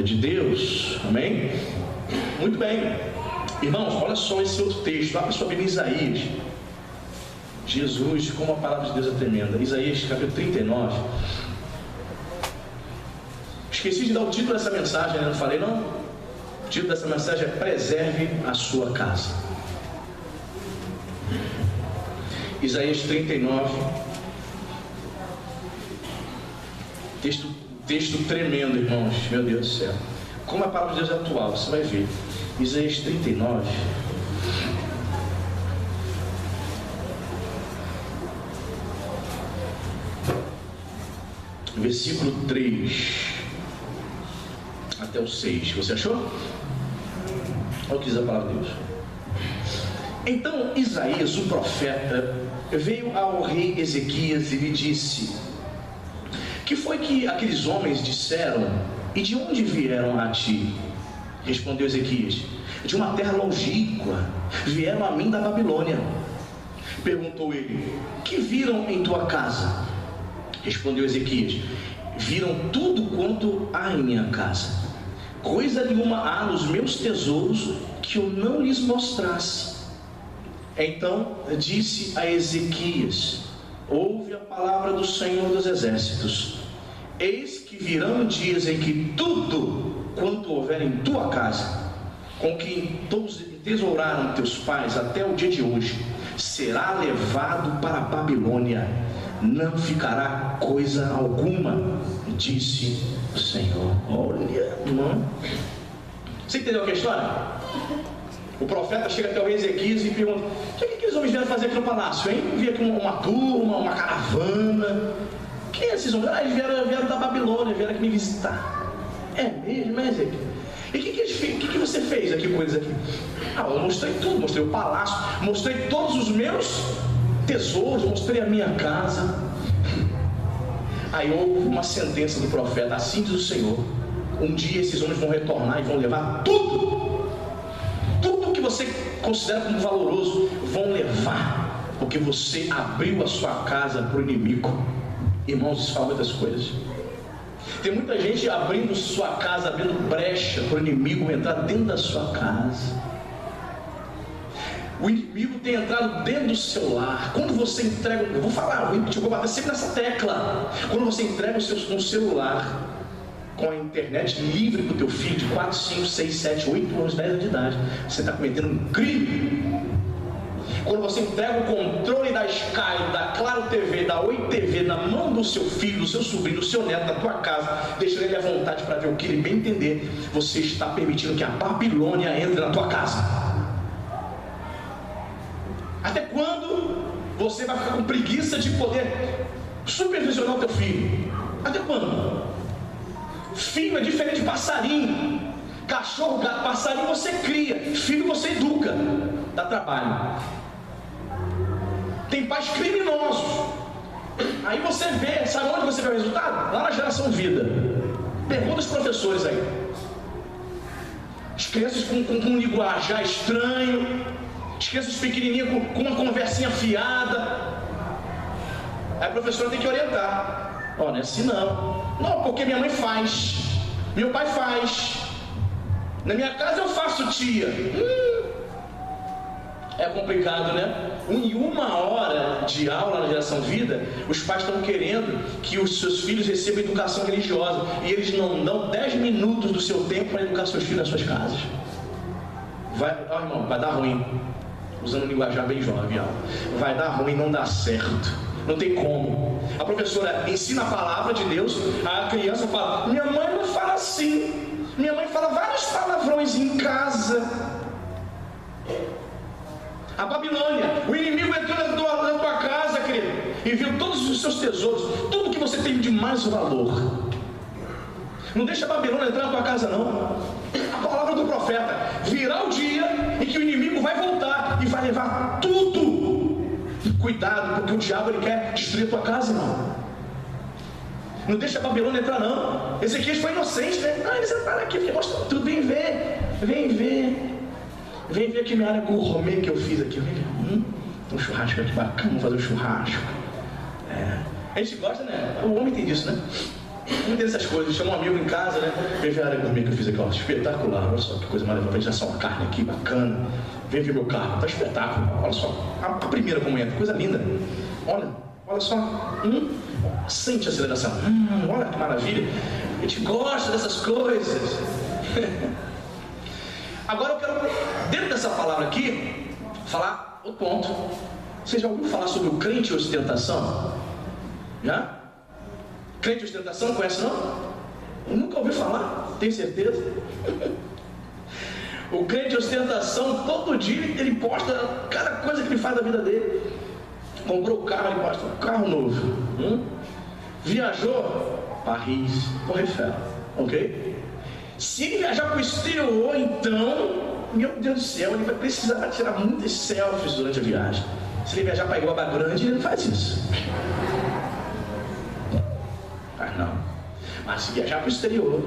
S1: de Deus, amém? Muito bem, irmãos, olha só esse outro texto, lá para sua Bíblia, Isaías. Jesus, como a palavra de Deus é tremenda. Isaías capítulo 39. Esqueci de dar o título dessa mensagem, né? Não falei não? O título dessa mensagem é Preserve a Sua Casa. Isaías 39. Texto tremendo, irmãos. Meu Deus do céu. Como a palavra de Deus é atual, você vai ver. Isaías 39. Versículo 3 até o 6. Você achou? Olha o que diz a palavra de Deus. Então Isaías, o profeta, veio ao rei Ezequias e lhe disse: que foi que aqueles homens disseram e de onde vieram a ti? Respondeu Ezequias: de uma terra longínqua, vieram a mim da Babilônia. Perguntou ele: que viram em tua casa? Respondeu Ezequias: viram tudo quanto há em minha casa. Coisa nenhuma há nos meus tesouros que eu não lhes mostrasse. Então disse a Ezequias: ouve a palavra do Senhor dos Exércitos. Eis que virão dias em que tudo quanto houver em tua casa, com que tesouraram teus pais até o dia de hoje, será levado para a Babilônia. Não ficará coisa alguma, disse o Senhor. Olha, irmão. Você entendeu a história? O profeta chega até o rei Ezequias e pergunta: o que aqueles homens vieram fazer aqui no palácio, hein? Vi aqui uma turma, uma caravana. Quem é esses homens? Eles vieram da Babilônia, vieram aqui me visitar. É mesmo, Ezequias? E o que você fez aqui com eles aqui? Eu mostrei tudo, mostrei o palácio, mostrei todos os meus tesouros, mostrei a minha casa. Aí houve uma sentença do profeta: assim diz o Senhor, um dia esses homens vão retornar e vão levar tudo que você considera como valoroso, vão levar, porque você abriu a sua casa para o inimigo. Irmãos, isso fala muitas coisas. Tem muita gente abrindo sua casa, abrindo brecha para o inimigo entrar dentro da sua casa. O inimigo tem entrado dentro do seu lar. Quando você entrega, eu vou falar, eu vou bater sempre nessa tecla. Quando você entrega um celular com a internet livre para o teu filho de 4, 5, 6, 7, 8 anos, 10 anos de idade, você está cometendo um crime. Quando você entrega o controle da Sky, da Claro TV, da Oi TV na mão do seu filho, do seu sobrinho, do seu neto, na tua casa, deixando ele à vontade para ver o que ele bem entender, você está permitindo que a Babilônia entre na tua casa. Até quando você vai ficar com preguiça de poder supervisionar o teu filho? Até quando? Filho é diferente de passarinho. Cachorro, gato, passarinho você cria, filho você educa, dá trabalho. Tem pais criminosos. Aí você vê, sabe onde você vê o resultado? Lá na geração vida. Pergunta os professores aí. As crianças com um linguajar estranho, as crianças pequenininhas com uma conversinha fiada. Aí a professora tem que orientar. Não é assim não. Não, porque minha mãe faz, meu pai faz, na minha casa eu faço, tia. É complicado, né? Em 1 hora de aula na geração vida, os pais estão querendo que os seus filhos recebam educação religiosa, e eles não dão 10 minutos do seu tempo para educar seus filhos nas suas casas. Irmão, vai dar ruim. Usando um linguajar bem jovem, vai dar ruim, não dá certo. Não tem como. A professora ensina a palavra de Deus, a criança fala: minha mãe não fala assim, minha mãe fala vários palavrões em casa. A Babilônia, o inimigo entrou na tua casa, querido, e viu todos os seus tesouros, tudo que você tem de mais valor. Não deixa a Babilônia entrar na tua casa, não. A palavra do profeta: virá o dia em que o inimigo vai voltar e vai levar tudo. Cuidado, porque o diabo ele quer destruir a tua casa, irmão. Não deixa a Babilônia entrar, não. Ezequias foi inocente, né? Não, eles entraram aqui, porque mostrou tudo. Vem ver, vem ver. Vem ver aqui minha área gourmet que eu fiz aqui. Tem um churrasco aqui bacana, vamos fazer um churrasco. A gente gosta, né? O homem tem disso, né? O homem tem essas coisas. Chama um amigo em casa, né? Vem ver a área gourmet que eu fiz aqui, ó. Espetacular. Olha só que coisa maravilhosa. A gente assar uma carne aqui bacana. Vem ver meu carro. Tá espetáculo. Olha só. A primeira comunhão. Coisa linda. Olha só. Sente a aceleração. Olha que maravilha. A gente gosta dessas coisas. Agora eu quero, dentro dessa palavra aqui, falar o ponto. Você já ouviu falar sobre o crente ostentação? Já? Crente ostentação, conhece não? Nunca ouviu falar? Tem certeza? O crente ostentação, todo dia ele posta cada coisa que ele faz da vida dele. Comprou o carro, ele posta um carro novo. Viajou? Paris, Torre Eiffel. Ok? Se ele viajar para o exterior, então, meu Deus do céu, ele vai precisar tirar muitas selfies durante a viagem. Se ele viajar para Iguaba Grande, ele não faz isso. Mas não. Mas se viajar para o exterior,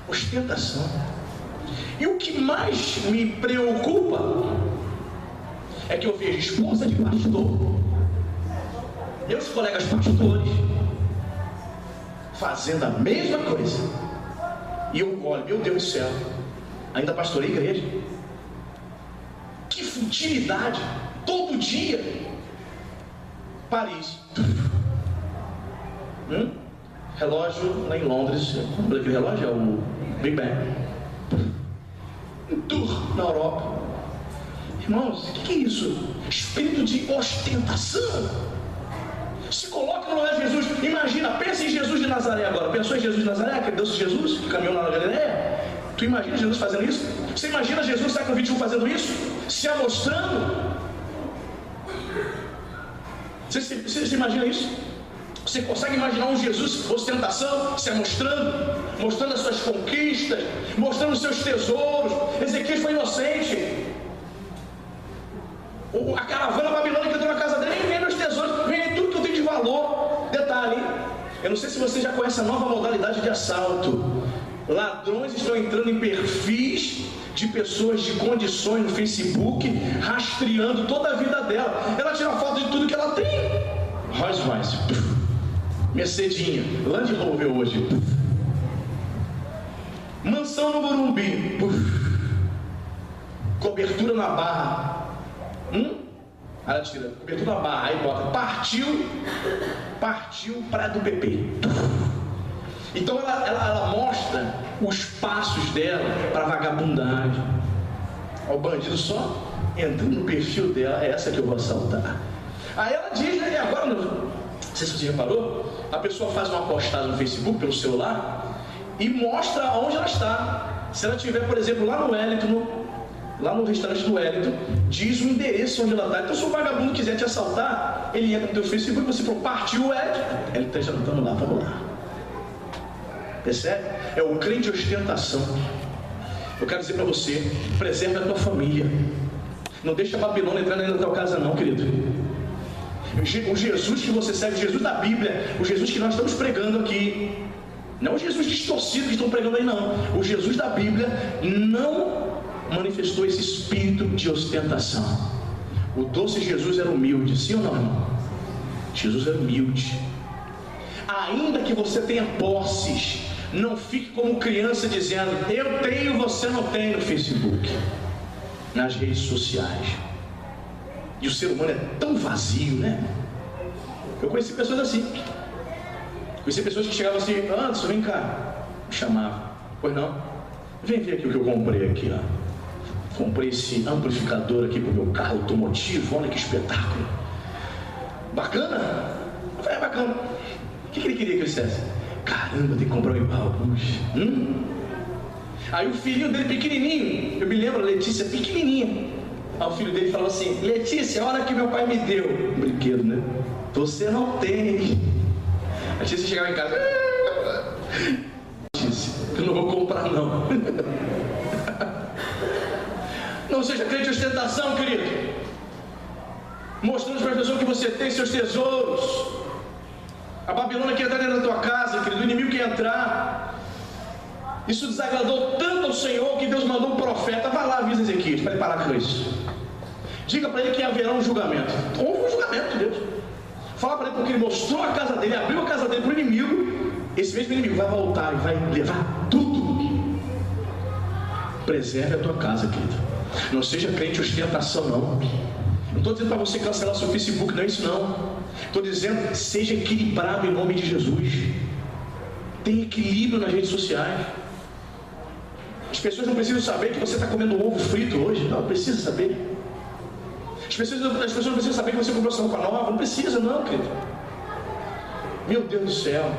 S1: ostentação. E o que mais me preocupa é que eu vejo esposa de pastor, meus colegas pastores, fazendo a mesma coisa. E eu olho, meu Deus do céu, ainda pastorei a igreja? Que futilidade! Todo dia! Paris. Relógio lá em Londres. Como é aquele relógio? É o Big Ben. Um tour na Europa. Irmãos, o que é isso? Espírito de ostentação. Se coloca no lugar de Jesus. Imagina, pensa em Jesus de Nazaré agora. Pensou em Jesus de Nazaré, aquele Deus de Jesus que caminhou na Galileia? Tu imagina Jesus fazendo isso? Você imagina Jesus no século XXI fazendo isso? Se amostrando? Você imagina isso? Você consegue imaginar um Jesus ostentação, se amostrando, mostrando as suas conquistas, mostrando os seus tesouros? Ezequias foi inocente. A caravana babilônica que entrou na casa dele, nem vem meus tesouros, vem tudo que eu tenho de valor. Detalhe, eu não sei se você já conhece a nova modalidade de assalto. Ladrões estão entrando em perfis de pessoas de condições no Facebook, rastreando toda a vida dela. Ela tira foto de tudo que ela tem. Rolls Royce, Mercedinha, Land Rover hoje, mansão no Morumbi, cobertura na Barra. Ela tira cobertura na Barra, aí bota partiu Praia do PP. Então ela mostra os passos dela para vagabundagem. O bandido só entrando no perfil dela: é essa que eu vou assaltar. Aí ela diz, né, agora, não sei se você reparou, a pessoa faz uma postagem no Facebook pelo celular e mostra onde ela está. Se ela estiver, por exemplo, lá no Wellington, lá no restaurante do Wellington, diz o endereço onde ela está. Então, se o vagabundo quiser te assaltar, ele entra no teu Facebook e você falou: partiu o Wellington, ele está jantando lá, vamos lá. Percebe? É o crente de ostentação. Eu quero dizer para você: preserve a tua família. Não deixa a Babilônia entrar na tua casa, não, querido. O Jesus que você segue, o Jesus da Bíblia, o Jesus que nós estamos pregando aqui, não o Jesus distorcido que estão pregando aí, não. O Jesus da Bíblia não manifestou esse espírito de ostentação. O doce Jesus era humilde, sim ou não, irmão? Jesus era humilde. Ainda que você tenha posses, não fique como criança dizendo: eu tenho, você não tem, no Facebook, nas redes sociais. E o ser humano é tão vazio, né? Eu conheci pessoas assim. Conheci pessoas que chegavam assim: Anderson, vem cá. Me chamavam: pois não? Vem ver aqui o que eu comprei aqui, ó. Comprei esse amplificador aqui pro meu carro automotivo, olha que espetáculo. Bacana? Eu falei, é bacana. O que ele queria que eu dissesse? Caramba, tem que comprar um igual. Aí o filhinho dele pequenininho, eu me lembro, a Letícia pequenininha. Aí o filho dele falou assim: Letícia, a hora que meu pai me deu um brinquedo, né? Você não tem. A Letícia chegava em casa: Letícia, eu não vou comprar não. Não seja crente de ostentação, querido. Mostrando para as pessoas que você tem seus tesouros. A Babilônia quer entrar dentro da tua casa, querido. O inimigo quer entrar. Isso desagradou tanto ao Senhor que Deus mandou um profeta. Vai lá, avisa Ezequias para ele parar com isso. Diga para ele que haverá um julgamento. Houve um julgamento de Deus. Fala para ele porque ele mostrou a casa dele, abriu a casa dele para o inimigo. Esse mesmo inimigo vai voltar e vai levar tudo. Preserve a tua casa, querido. Não seja crente de ostentação, não. Não estou dizendo para você cancelar seu Facebook, não é isso não. Estou dizendo, seja equilibrado em nome de Jesus. Tem equilíbrio nas redes sociais. As pessoas não precisam saber que você está comendo um ovo frito hoje. Não, precisa saber. As pessoas não precisam saber que você comprou essa roupa nova. Não precisa não, querido. Meu Deus do céu.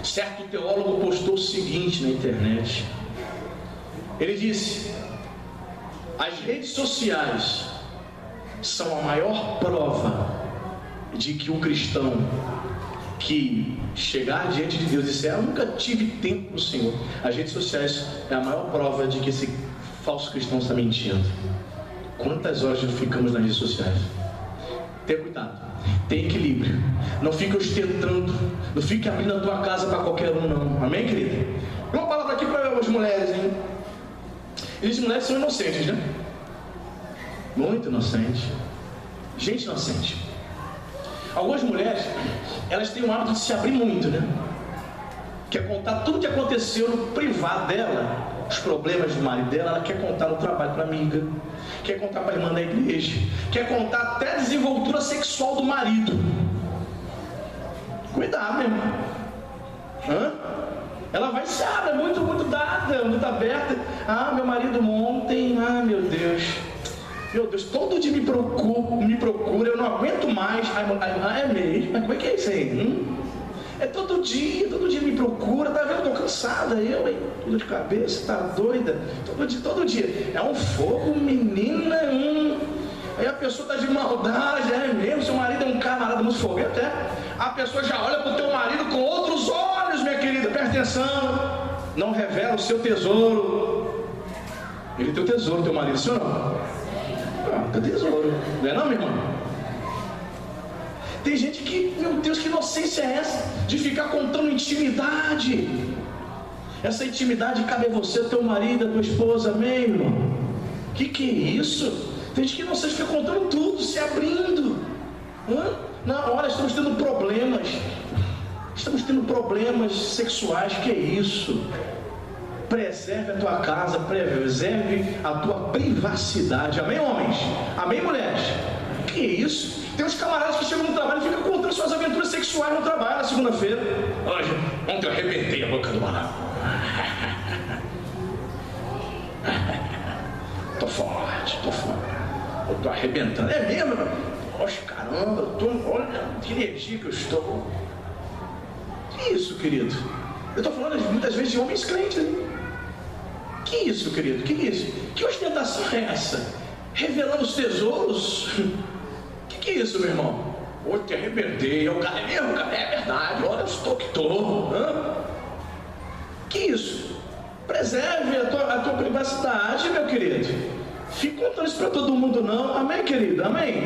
S1: Certo teólogo postou o seguinte na internet. Ele disse: as redes sociais são a maior prova de que o cristão que chegar diante de Deus e disser: eu nunca tive tempo no Senhor. As redes sociais é a maior prova de que esse falso cristão está mentindo. Quantas horas nós ficamos nas redes sociais? Tenha cuidado, tenha equilíbrio. Não fique ostentando, não fique abrindo a tua casa para qualquer um, não. Amém, querida? Uma palavra aqui para as mulheres, hein? E as mulheres são inocentes, né? Muito inocentes. Gente inocente. Algumas mulheres, elas têm o hábito de se abrir muito, né? Quer contar tudo que aconteceu no privado dela, os problemas do marido dela. Ela quer contar no trabalho para a amiga, quer contar para a irmã da igreja, quer contar até a desenvoltura sexual do marido. Cuidado, meu irmão. Ela vai se abrir, muito dada, muito aberta. Ah, meu marido ontem, meu Deus, todo dia me procura, eu não aguento mais. É mesmo? Mas como é que é isso aí? É todo dia me procura, tá vendo? Tô cansada, hein? Dor de cabeça, tá doida? Todo dia. É um fogo, menina. Aí a pessoa tá de maldade, é mesmo? Seu marido é um camarada muito foguete, até. A pessoa já olha pro teu marido com outros olhos, minha querida. Presta atenção. Não revela o seu tesouro. Ele tem o tesouro, teu marido, isso não? Teu tesouro. Não é não, meu irmão? Tem gente que, meu Deus, que inocência é essa? De ficar contando intimidade. Essa intimidade cabe a você, teu marido, a tua esposa, amém, irmão? Que é isso? Tem gente que inocente fica contando tudo, se abrindo. Na hora estamos tendo problemas. Estamos tendo problemas sexuais, que é isso? Preserve a tua casa, preserve a tua privacidade. Amém, homens? Amém, mulheres? Que é isso? Tem uns camaradas que chegam no trabalho e ficam contando suas aventuras sexuais no trabalho na segunda-feira. Ontem eu arrebentei a boca do malandro. Tô forte. Eu tô arrebentando. É mesmo? Poxa, caramba, olha que energia que eu estou. Que isso, querido? Eu tô falando muitas vezes de homens crentes, hein? Que isso, querido? Que isso? Que ostentação é essa? Revelando os tesouros? Que é isso, meu irmão? Hoje te arrebentei. Eu cara, é mesmo, cara? É verdade. Olha, eu estou que estou. Que isso? Preserve a tua privacidade, meu querido. Fique contando isso para todo mundo, não. Amém, querido? Amém?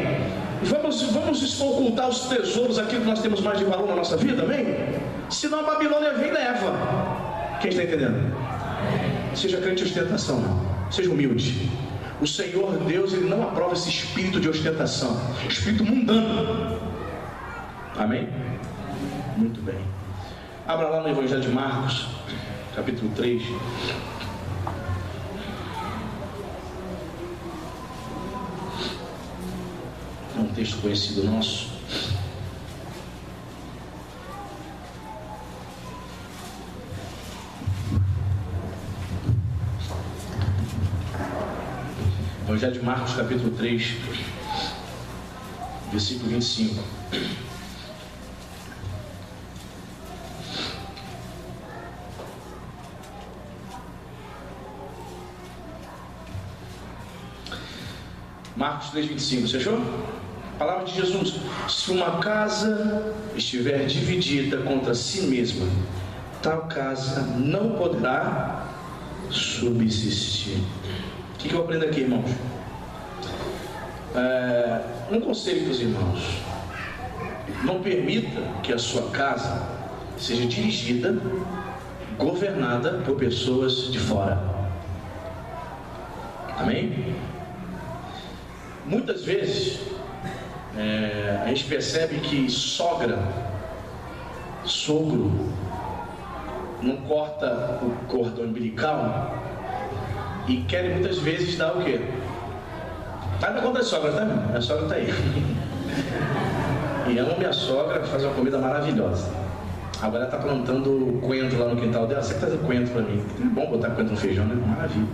S1: Vamos ocultar os tesouros, aquilo que nós temos mais de valor na nossa vida, amém? Senão a Babilônia vem e leva. Quem está entendendo? Seja crente de ostentação, não. Seja humilde. O Senhor Deus, Ele não aprova esse espírito de ostentação, espírito mundano. Amém? Muito bem. Abra lá no Evangelho de Marcos, capítulo 3. É um texto conhecido nosso. Evangelho de Marcos, capítulo 3, versículo 25. Marcos 3, 25, você achou? Palavra de Jesus: se uma casa estiver dividida contra si mesma, tal casa não poderá subsistir. O que eu aprendo aqui, irmãos? Um conselho para os irmãos: não permita que a sua casa seja dirigida, governada por pessoas de fora. Amém? Muitas vezes a gente percebe que sogro não corta o cordão umbilical e querem muitas vezes dar o quê? Nada contra a sogra, tá? Minha sogra está aí. E amo minha sogra, faz uma comida maravilhosa. Agora ela está plantando coentro lá no quintal dela. Você traz coentro para mim? É bom botar coentro no feijão, né? Maravilha.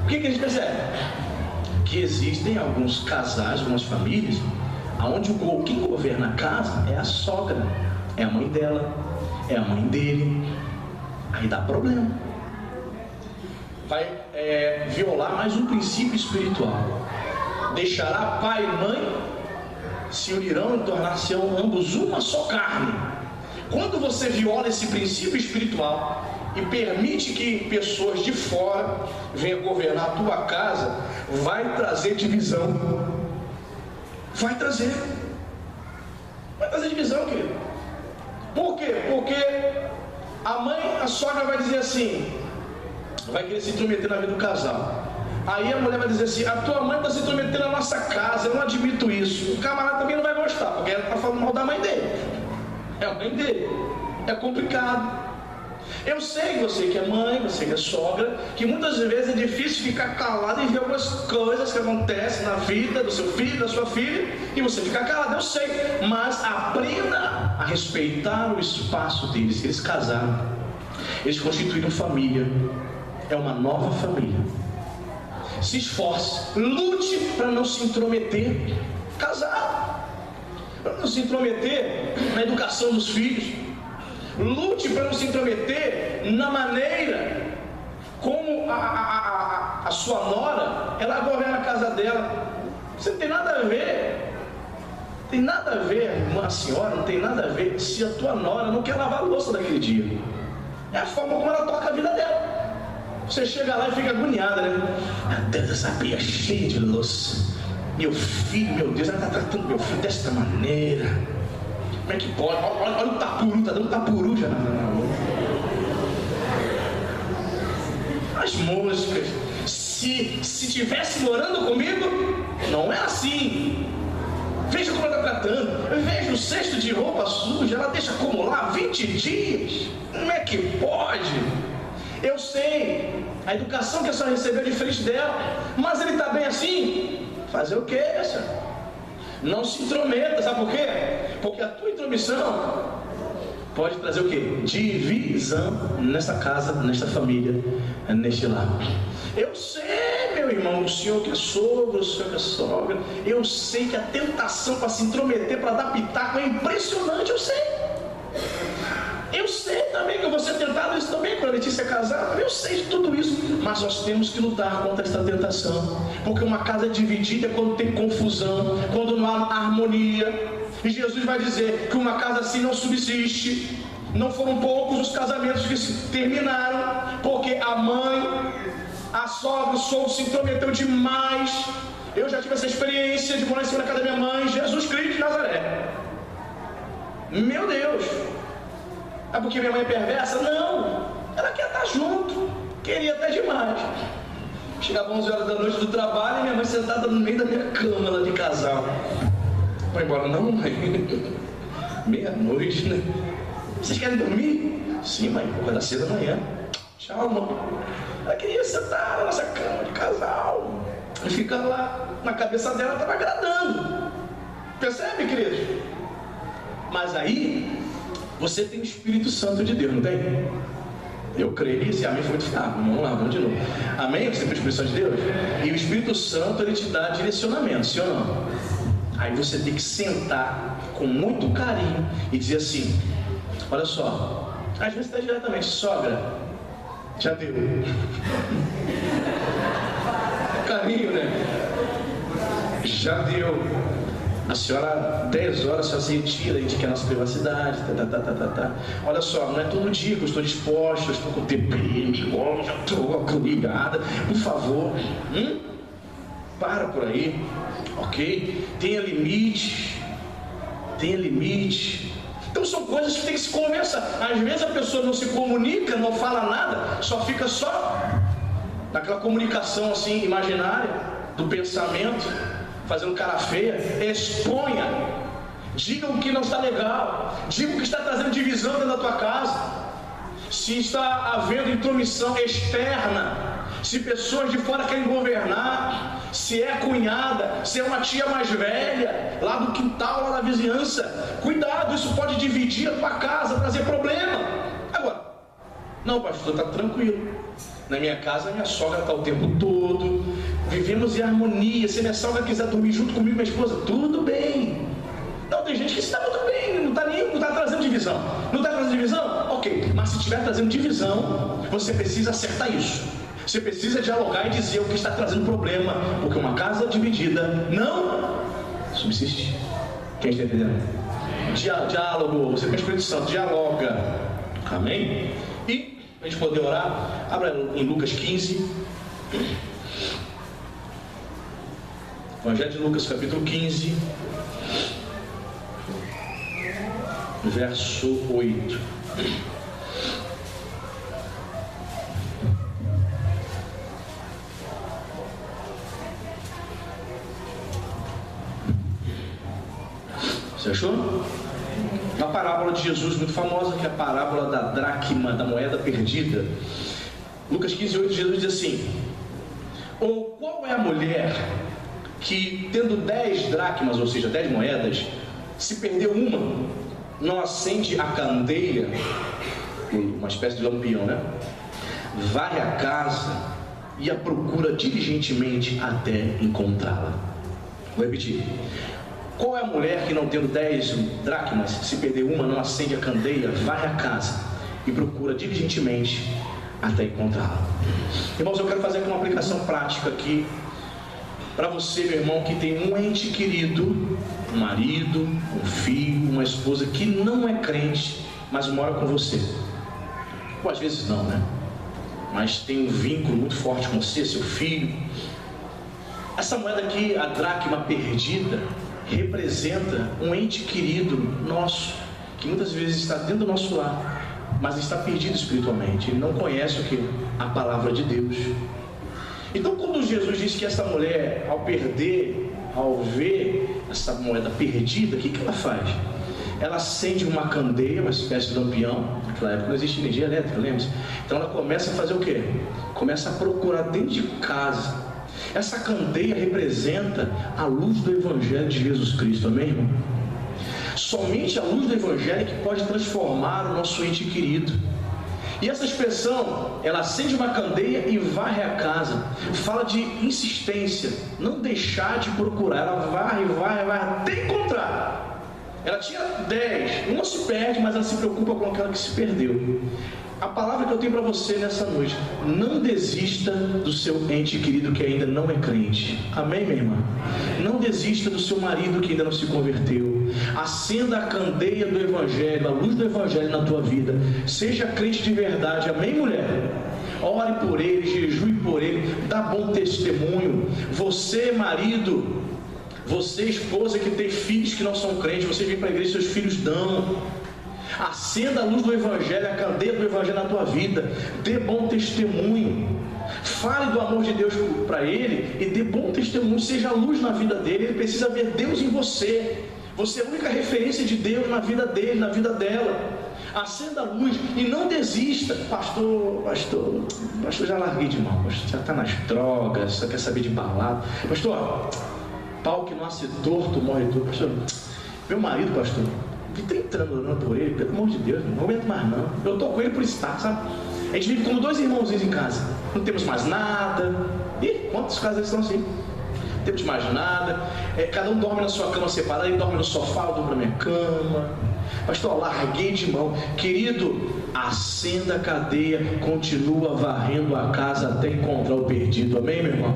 S1: O que a gente percebe? Que existem alguns casais, algumas famílias, onde quem governa a casa é a sogra, é a mãe dela, é a mãe dele. Aí dá problema. Vai violar mais um princípio espiritual. Deixará pai e mãe, se unirão e tornar-se-ão ambos uma só carne. Quando você viola esse princípio espiritual e permite que pessoas de fora venham governar a tua casa, vai trazer divisão. Vai trazer divisão, querido. Por quê? Porque a sogra vai dizer assim, vai querer se intrometer na vida do casal. Aí a mulher vai dizer assim: a tua mãe está se intrometendo na nossa casa, eu não admito isso. O camarada também não vai gostar, porque ela está falando mal da mãe dele. É a mãe dele. É complicado. Eu sei, você que é mãe, você que é sogra, que muitas vezes é difícil ficar calado e ver algumas coisas que acontecem na vida do seu filho, da sua filha, e você ficar calado, eu sei. Mas aprenda a respeitar o espaço deles. Eles casaram, eles constituíram família. É uma nova família. Se esforce, lute para não se intrometer. Casado, para não se intrometer na educação dos filhos. Lute para não se intrometer na maneira como a sua nora, ela governa a casa dela. Você não tem nada a ver. Tem nada a ver, uma senhora, não tem nada a ver se a tua nora não quer lavar a louça daquele dia. É a forma como ela toca a vida dela. Você chega lá e fica agoniada, né? Meu Deus, essa pia cheia de louça. Meu filho, meu Deus, ela está tratando meu filho desta maneira. Como é que pode? Olha o tapuru, está dando tapuru já na louça. As músicas, se tivesse morando comigo, não é assim. Veja como ela está tratando. Veja o cesto de roupa suja, ela deixa acumular 20 dias. Como é que pode? Eu sei, a educação que a senhora recebeu é diferente dela, mas ele está bem assim? Fazer o quê, senhora? Não se intrometa, sabe por quê? Porque a tua intromissão pode trazer o quê? Divisão nessa casa, nesta família, neste lar. Eu sei, meu irmão, o senhor que é sogro, o senhor que é sogra, eu sei que a tentação para se intrometer, para dar pitaco é impressionante, eu sei. Eu sei também que eu vou ser tentado isso também quando a Letícia é casada. Eu sei de tudo isso. Mas nós temos que lutar contra esta tentação. Porque uma casa dividida é quando tem confusão, quando não há harmonia. E Jesus vai dizer que uma casa assim não subsiste. Não foram poucos os casamentos que se terminaram, porque a mãe, a sogra, o sogro se intrometeu demais. Eu já tive essa experiência de morar em cima da casa da minha mãe, Jesus Cristo de Nazaré. Meu Deus! É porque minha mãe é perversa? Não, ela quer estar junto, queria até demais. Chegava 11 horas da noite do trabalho e minha mãe sentada no meio da minha cama lá de casal. Vai embora não, mãe? Meia-noite, né? Vocês querem dormir? Sim, mãe, vou acordar cedo amanhã. Tchau, mãe. Ela queria sentar na nossa cama de casal e ficar lá, na cabeça dela estava agradando. Percebe, querido? Mas aí você tem o Espírito Santo de Deus, não tem? Eu creio, esse amém foi muito fiável. Vamos lá, vamos de novo. Amém? Você tem a expressão de Deus? E o Espírito Santo, ele te dá direcionamento, sim ou não? Aí você tem que sentar com muito carinho e dizer assim: olha só, às vezes está diretamente, sogra, já deu. Carinho, né? Já deu. A senhora, 10 horas, a senhora se retira, a gente quer a nossa privacidade, Olha só, não é todo dia que eu estou disposto, eu estou com TPM, já estou ligada, por favor, para por aí, ok? Tenha limite. Então são coisas que tem que se conversar. Às vezes a pessoa não se comunica, não fala nada, só fica naquela comunicação assim, imaginária, do pensamento, fazendo cara feia. Exponha, diga o que não está legal, diga o que está trazendo divisão dentro da tua casa. Se está havendo intromissão externa, se pessoas de fora querem governar, se é cunhada, se é uma tia mais velha, lá do quintal, lá da vizinhança, cuidado, isso pode dividir a tua casa, trazer problema. Agora, não, pastor, está tranquilo. Na minha casa, minha sogra está o tempo todo, vivemos em harmonia. Se minha sogra quiser dormir junto comigo, minha esposa, tudo bem. Não, tem gente que está tudo bem, não está trazendo divisão. Não está trazendo divisão? Ok, mas se estiver trazendo divisão, você precisa acertar isso. Você precisa dialogar e dizer o que está trazendo problema, porque uma casa dividida não subsiste. Quem está entendendo? Diálogo, você tem o Espírito Santo, dialoga. Amém? E, para a gente poder orar, abra em Lucas 15. Evangelho de Lucas, capítulo 15, verso 8. Você achou? Uma parábola de Jesus muito famosa, que é a parábola da dracma, da moeda perdida. Lucas 15, 8, Jesus diz assim: ou qual é a mulher que, tendo 10 dracmas, ou seja, 10 moedas, se perdeu uma, não acende a candeia, uma espécie de lampião, né? Vai à casa e a procura diligentemente até encontrá-la. Vou repetir. Qual é a mulher que, não tendo 10 dracmas, se perder uma, não acende a candeia, vai à casa e procura diligentemente até encontrá-la? Irmãos, eu quero fazer aqui uma aplicação prática aqui para você, meu irmão, que tem um ente querido, um marido, um filho, uma esposa que não é crente, mas mora com você. Ou às vezes não, né? Mas tem um vínculo muito forte com você, seu filho. Essa moeda aqui, a dracma perdida, representa um ente querido nosso, que muitas vezes está dentro do nosso lar, mas está perdido espiritualmente. Ele não conhece o que? A palavra de Deus. Então, quando Jesus diz que essa mulher, ao ver essa moeda perdida, o que ela faz? Ela acende uma candeia, uma espécie de lampião. Naquela época não existe energia elétrica, lembra-se? Então ela começa a fazer o quê? Começa a procurar dentro de casa. Essa candeia representa a luz do Evangelho de Jesus Cristo, amém, irmão? Somente a luz do Evangelho que pode transformar o nosso ente querido. E essa expressão, ela acende uma candeia e varre a casa, fala de insistência, não deixar de procurar. Ela varre até encontrar. Ela tinha 10, uma se perde, mas ela se preocupa com aquela que se perdeu. A palavra que eu tenho para você nessa noite: não desista do seu ente querido que ainda não é crente. Amém, minha irmã? Não desista do seu marido que ainda não se converteu. Acenda a candeia do Evangelho, a luz do Evangelho na tua vida. Seja crente de verdade. Amém, mulher? Ore por ele, jejue por ele, dá bom testemunho. Você, marido, você, esposa que tem filhos que não são crentes, você vem para a igreja e seus filhos dão. Acenda a luz do Evangelho, a candeia do Evangelho na tua vida. Dê bom testemunho. Fale do amor de Deus para ele e dê bom testemunho. Seja a luz na vida dele. Ele precisa ver Deus em você. Você é a única referência de Deus na vida dele, na vida dela. Acenda a luz e não desista. Pastor, já larguei de mão. Pastor, já está nas drogas, só quer saber de balada. Pastor, pau que não nasce torto, morre torto. Pastor, meu marido, pastor, vi 30 anos orando por ele, pelo amor de Deus, não aguento mais não. Eu tô com ele por estar, sabe? A gente vive como dois irmãozinhos em casa. Não temos mais nada. Ih, quantos casais estão assim? Não temos mais nada. Cada um dorme na sua cama separada. Ele dorme no sofá, eu durmo na minha cama. Pastor, larguei de mão. Querido, acenda a cadeia, continua varrendo a casa até encontrar o perdido. Amém, meu irmão?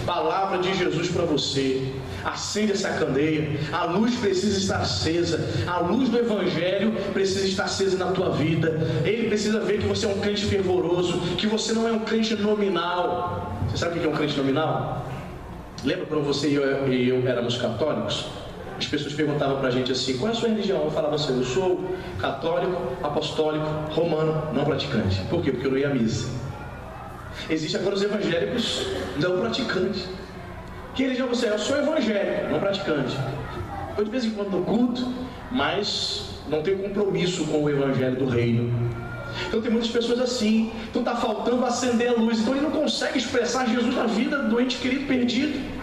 S1: Palavra de Jesus para você. Acende essa candeia. A luz precisa estar acesa. A luz do Evangelho precisa estar acesa na tua vida. Ele precisa ver que você é um crente fervoroso, que você não é um crente nominal. Você sabe o que é um crente nominal? Lembra quando você e eu éramos católicos? As pessoas perguntavam pra gente assim: qual é a sua religião? Eu falava assim: eu sou católico, apostólico, romano, não praticante. Por quê? Porque eu não ia à missa. Existem agora os evangélicos não praticantes. Que religião você é? Eu sou evangélico, não praticante. Eu de vez em quando no culto, mas não tenho compromisso com o evangelho do reino. Então tem muitas pessoas assim. Então está faltando acender a luz. Então ele não consegue expressar Jesus na vida do ente querido perdido.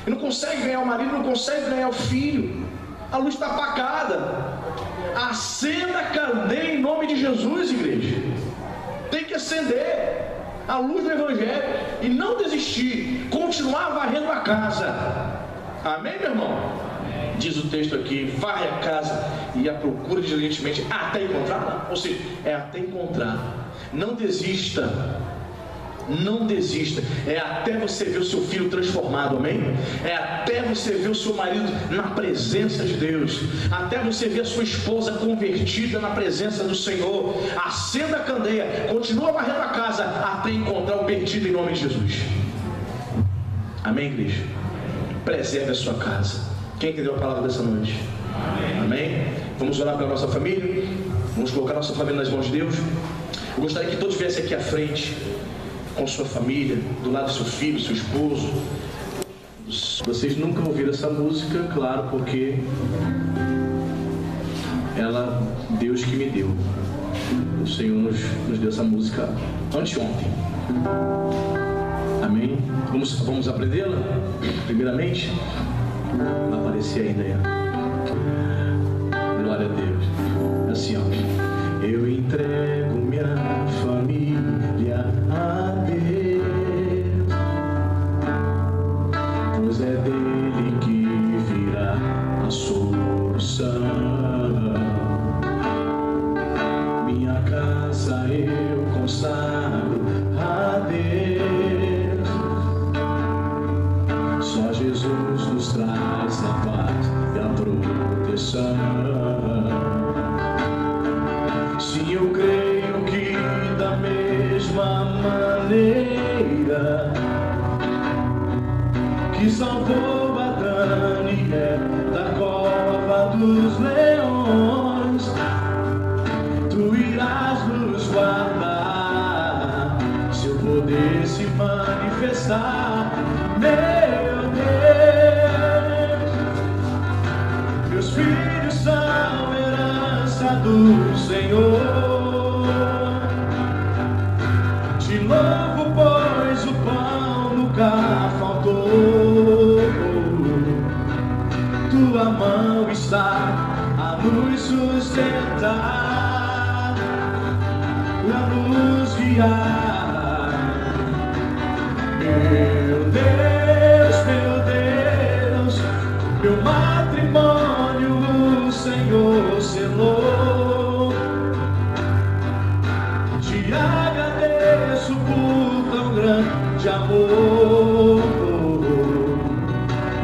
S1: Ele não consegue ganhar o marido, não consegue ganhar o filho. A luz está apagada. Acenda a candeia em nome de Jesus, igreja. Tem que acender a luz do Evangelho e não desistir, continuar varrendo a casa. Amém, meu irmão? Diz o texto aqui: varre a casa e a procura diligentemente até encontrar. Ou seja, é até encontrar. Não desista. Não desista. É até você ver o seu filho transformado, amém? É até você ver o seu marido na presença de Deus, até você ver a sua esposa convertida na presença do Senhor. Acenda a candeia, continua varrendo a casa até encontrar o perdido em nome de Jesus. Amém, igreja? Preserve a sua casa. Quem entendeu a palavra dessa noite? Amém? Vamos orar pela nossa família. Vamos colocar nossa família nas mãos de Deus. Eu gostaria que todos viessem aqui à frente, com sua família, do lado do seu filho, seu esposo. Vocês nunca ouviram essa música, claro, porque Deus que me deu. O Senhor nos deu essa música anteontem. Amém? Vamos aprendê-la? Primeiramente, vai aparecer ainda aí. Glória a Deus. Assim, ó. Eu entrego minha família a Deus, pois é dele que virá a solução. Minha casa eu consagro a Deus. Só Jesus nos traz a paz e a proteção. Sim, eu creio que da mesma maneira que salvou a Daniel da cova dos leões, tu irás nos guardar, seu poder se manifestar. Meu Deus, meus filhos são herança do Senhor. Te louvo, pois o pão nunca faltou. Tua mão está a nos sustentar, a nos guiar. Meu Deus, meu matrimônio o Senhor selou. Te agradeço por tão grande amor.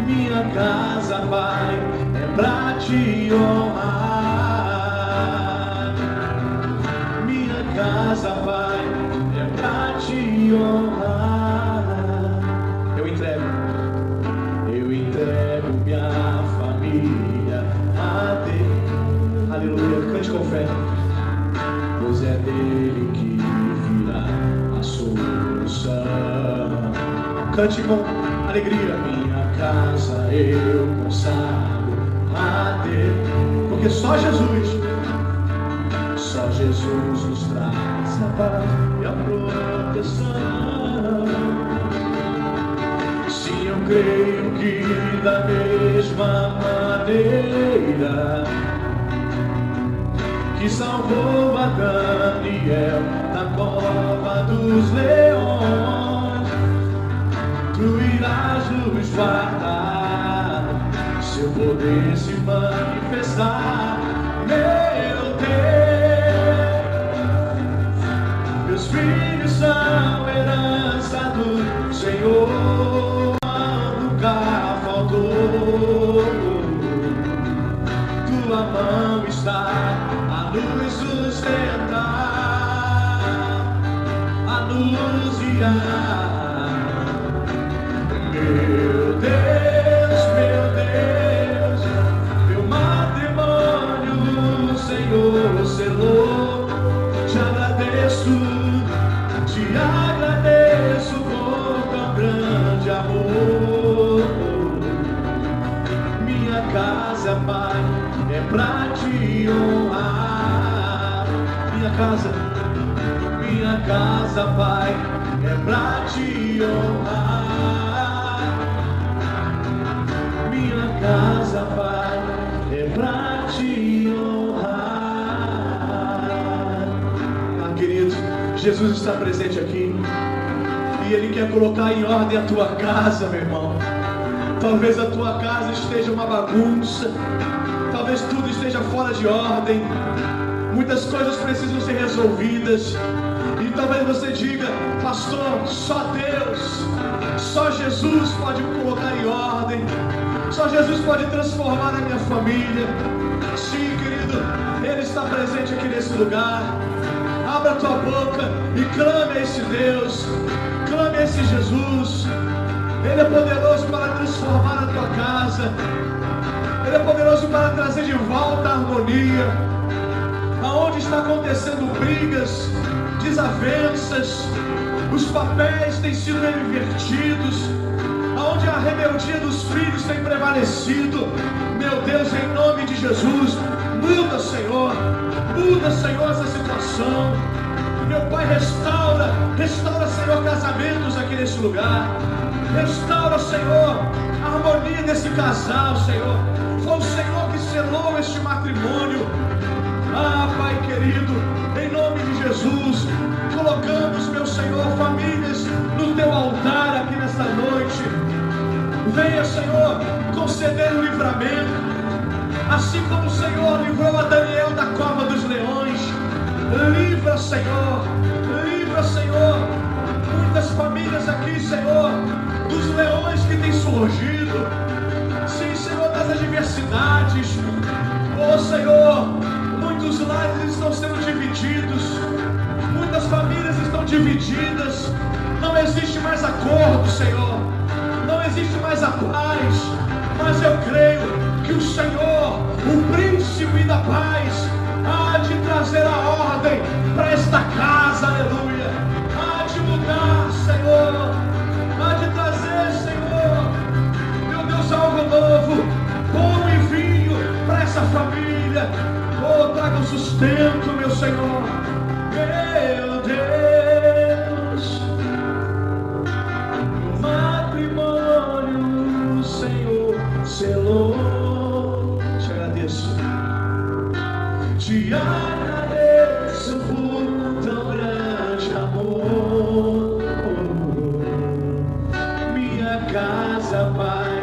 S1: Minha casa, Pai, é pra te honrar. Minha casa, Pai, é pra te honrar. Eu entrego minha família a Deus. Aleluia, cante com fé. Pois é dele que virá a solução. Cante com alegria. Minha casa eu consagro a Deus, porque só Jesus nos traz a paz e a proteção. Sim, eu creio que da mesma maneira que salvou a Daniel da cova dos leões. Tu irás nos guardar, seu poder se manifestar, meu Deus. Meus filhos são herança do Senhor, nunca faltou. Tua mão está a nos sustentar, a nos guiar. Meu Deus, meu matrimônio o Senhor selou. Te agradeço com tão grande amor. Minha casa, Pai, é pra te honrar. Minha casa, Pai, é pra te honrar. Minha casa, Pai, é pra te honrar. Ah, querido, Jesus está presente aqui e Ele quer colocar em ordem a tua casa, meu irmão. Talvez a tua casa esteja uma bagunça, talvez tudo esteja fora de ordem, muitas coisas precisam ser resolvidas. E talvez você diga: pastor, só Deus, só Jesus pode colocar em ordem, só Jesus pode transformar a minha família. Sim, querido, Ele está presente aqui nesse lugar. Abra a tua boca e clame a esse Deus, clame a esse Jesus. Ele é poderoso para transformar a tua casa, Ele é poderoso para trazer de volta a harmonia. Aonde está acontecendo brigas, desavenças, os papéis têm sido invertidos, aonde a rebeldia dos filhos tem prevalecido, meu Deus, em nome de Jesus, muda, Senhor, essa situação. Meu Pai, restaura, Senhor, casamentos aqui nesse lugar. Restaura, Senhor, a harmonia desse casal, Senhor. Foi o Senhor que selou este matrimônio. Ah, Pai querido, em nome de Jesus, colocamos, meu Senhor, famílias no Teu altar aqui nesta noite. Venha, Senhor, conceder o livramento, assim como o Senhor livrou a Daniel da cova dos leões. Livra, Senhor, muitas famílias aqui, Senhor, dos leões que têm surgido. Sim, Senhor, das adversidades. Oh, Senhor, muitos lares estão sendo divididos, muitas famílias estão divididas. Não existe mais acordo, Senhor, não existe mais a paz. Mas eu creio que o Senhor, o príncipe da paz, há de trazer a ordem para esta casa, aleluia. Há de mudar, Senhor, há de trazer, Senhor, meu Deus, algo novo, pão e vinho para essa família. Oh, traga o sustento, meu Senhor, meu Deus. O matrimônio o Senhor selou. Te agradeço, te agradeço por tão grande amor. Minha casa, Pai,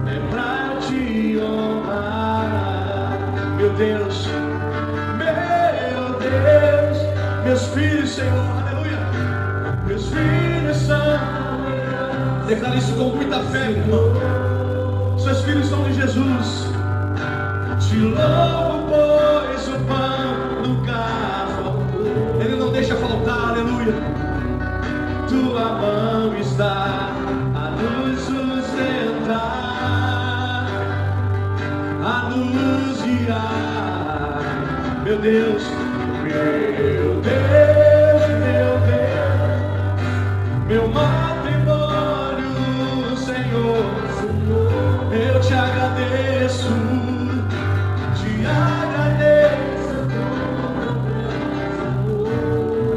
S1: é pra te honrar. Meu Deus, meus filhos, Senhor, aleluia. Meus filhos são. Declara isso com muita fé, meu irmão. Seus filhos são de Jesus. Te louvo, pois o pão nunca faltou. Ele não deixa faltar, aleluia. Tua mão está a nos sustentar, a nos guiar. Meu Deus, meu matrimônio, Senhor, eu te agradeço,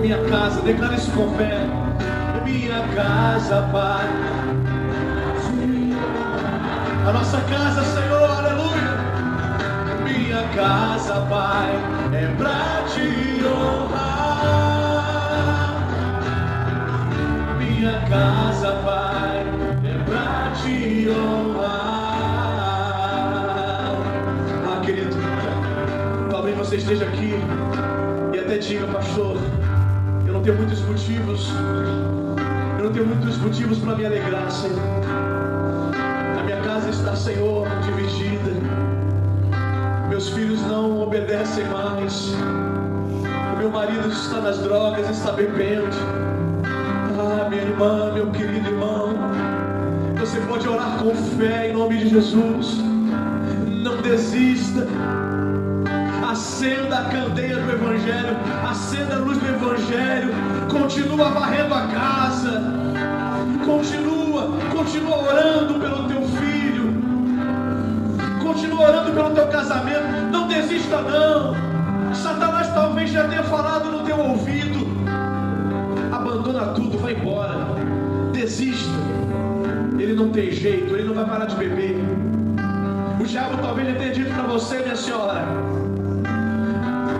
S1: minha casa, declara isso com fé. Minha casa, Pai, a nossa casa, Senhor, aleluia. Minha casa, Pai, é pra te honrar. Minha casa, Pai, é pra te honrar. Ah, querido, talvez você esteja aqui e até diga: pastor, eu não tenho muitos motivos para me alegrar, Senhor. A minha casa está, Senhor, dividida. Meus filhos não obedecem mais. O meu marido está nas drogas, está bebendo. Ah, minha irmã, meu querido irmão, você pode orar com fé em nome de Jesus. Não desista. Acenda a candeia do Evangelho, acenda a luz do Evangelho. Continua varrendo a casa, continua orando pelo teu filho, continua orando pelo teu casamento. Não desista não. Satanás talvez já tenha falado no teu ouvido. Abandona tudo, vai embora. Desista. Ele não tem jeito, ele não vai parar de beber. O diabo talvez já tenha dito para você, minha senhora: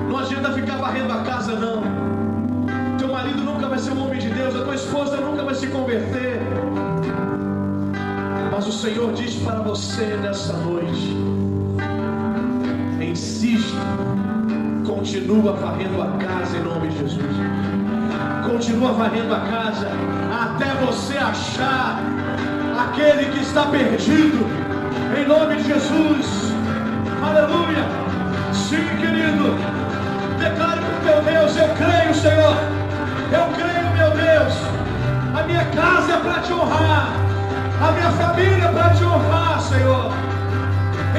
S1: não adianta ficar varrendo a casa não. Teu marido nunca vai ser um homem de Deus, a tua esposa nunca vai se converter. Mas o Senhor diz para você nessa noite: insista, continua varrendo a casa em nome de Jesus. Continua varrendo a casa até você achar aquele que está perdido, em nome de Jesus. Aleluia. Sim, querido, declare para o teu Deus: eu creio, Senhor, eu creio, meu Deus. A minha casa é para te honrar, a minha família é para te honrar, Senhor.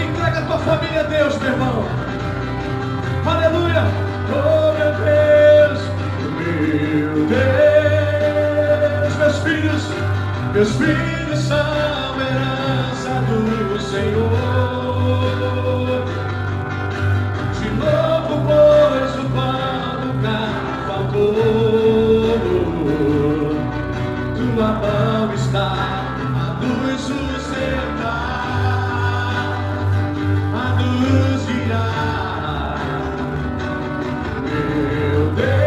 S1: Entrega a tua família a Deus, meu irmão. Aleluia. Oh, meu Deus, meu Deus. Meus filhos são herança do Senhor. De novo, pois o pão nunca faltou. Tua mão está a nos sustentar, a nos guiar. Meu Deus,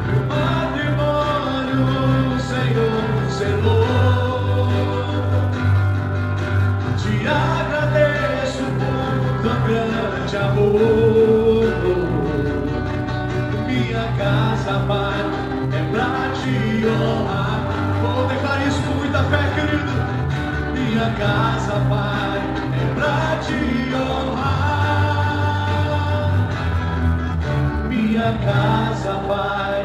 S1: meu matrimônio o Senhor selou. Te agradeço por tão grande amor. Minha casa, Pai, é pra te honrar. Vou declarar isso com muita fé, querido. Minha casa, Pai, é pra te honrar. Minha casa, Pai,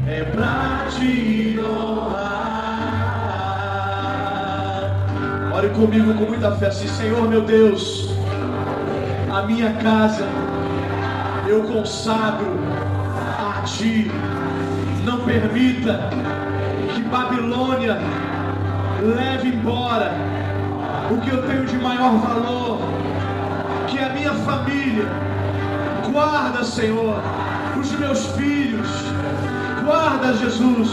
S1: é pra te honrar. Ore comigo com muita fé assim: Senhor meu Deus, a minha casa eu consagro a Ti. Não permita que Babilônia leve embora o que eu tenho de maior valor, que é a minha família. Guarda, Senhor, os meus filhos. Guarda, Jesus,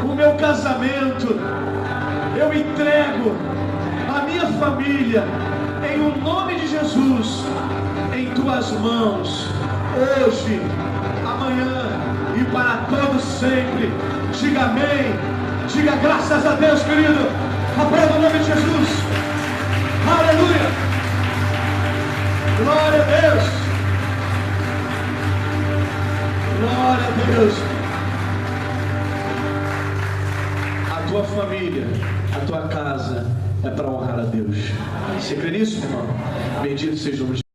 S1: o meu casamento. Eu entrego a minha família em o nome de Jesus em Tuas mãos, hoje, amanhã e para todos sempre. Diga amém. Diga graças a Deus, querido. Aplauda o nome de Jesus. Aleluia. Glória a Deus. Glória a Deus. A tua família, a tua casa é para honrar a Deus. Você crê nisso, irmão? Bendito seja o nome de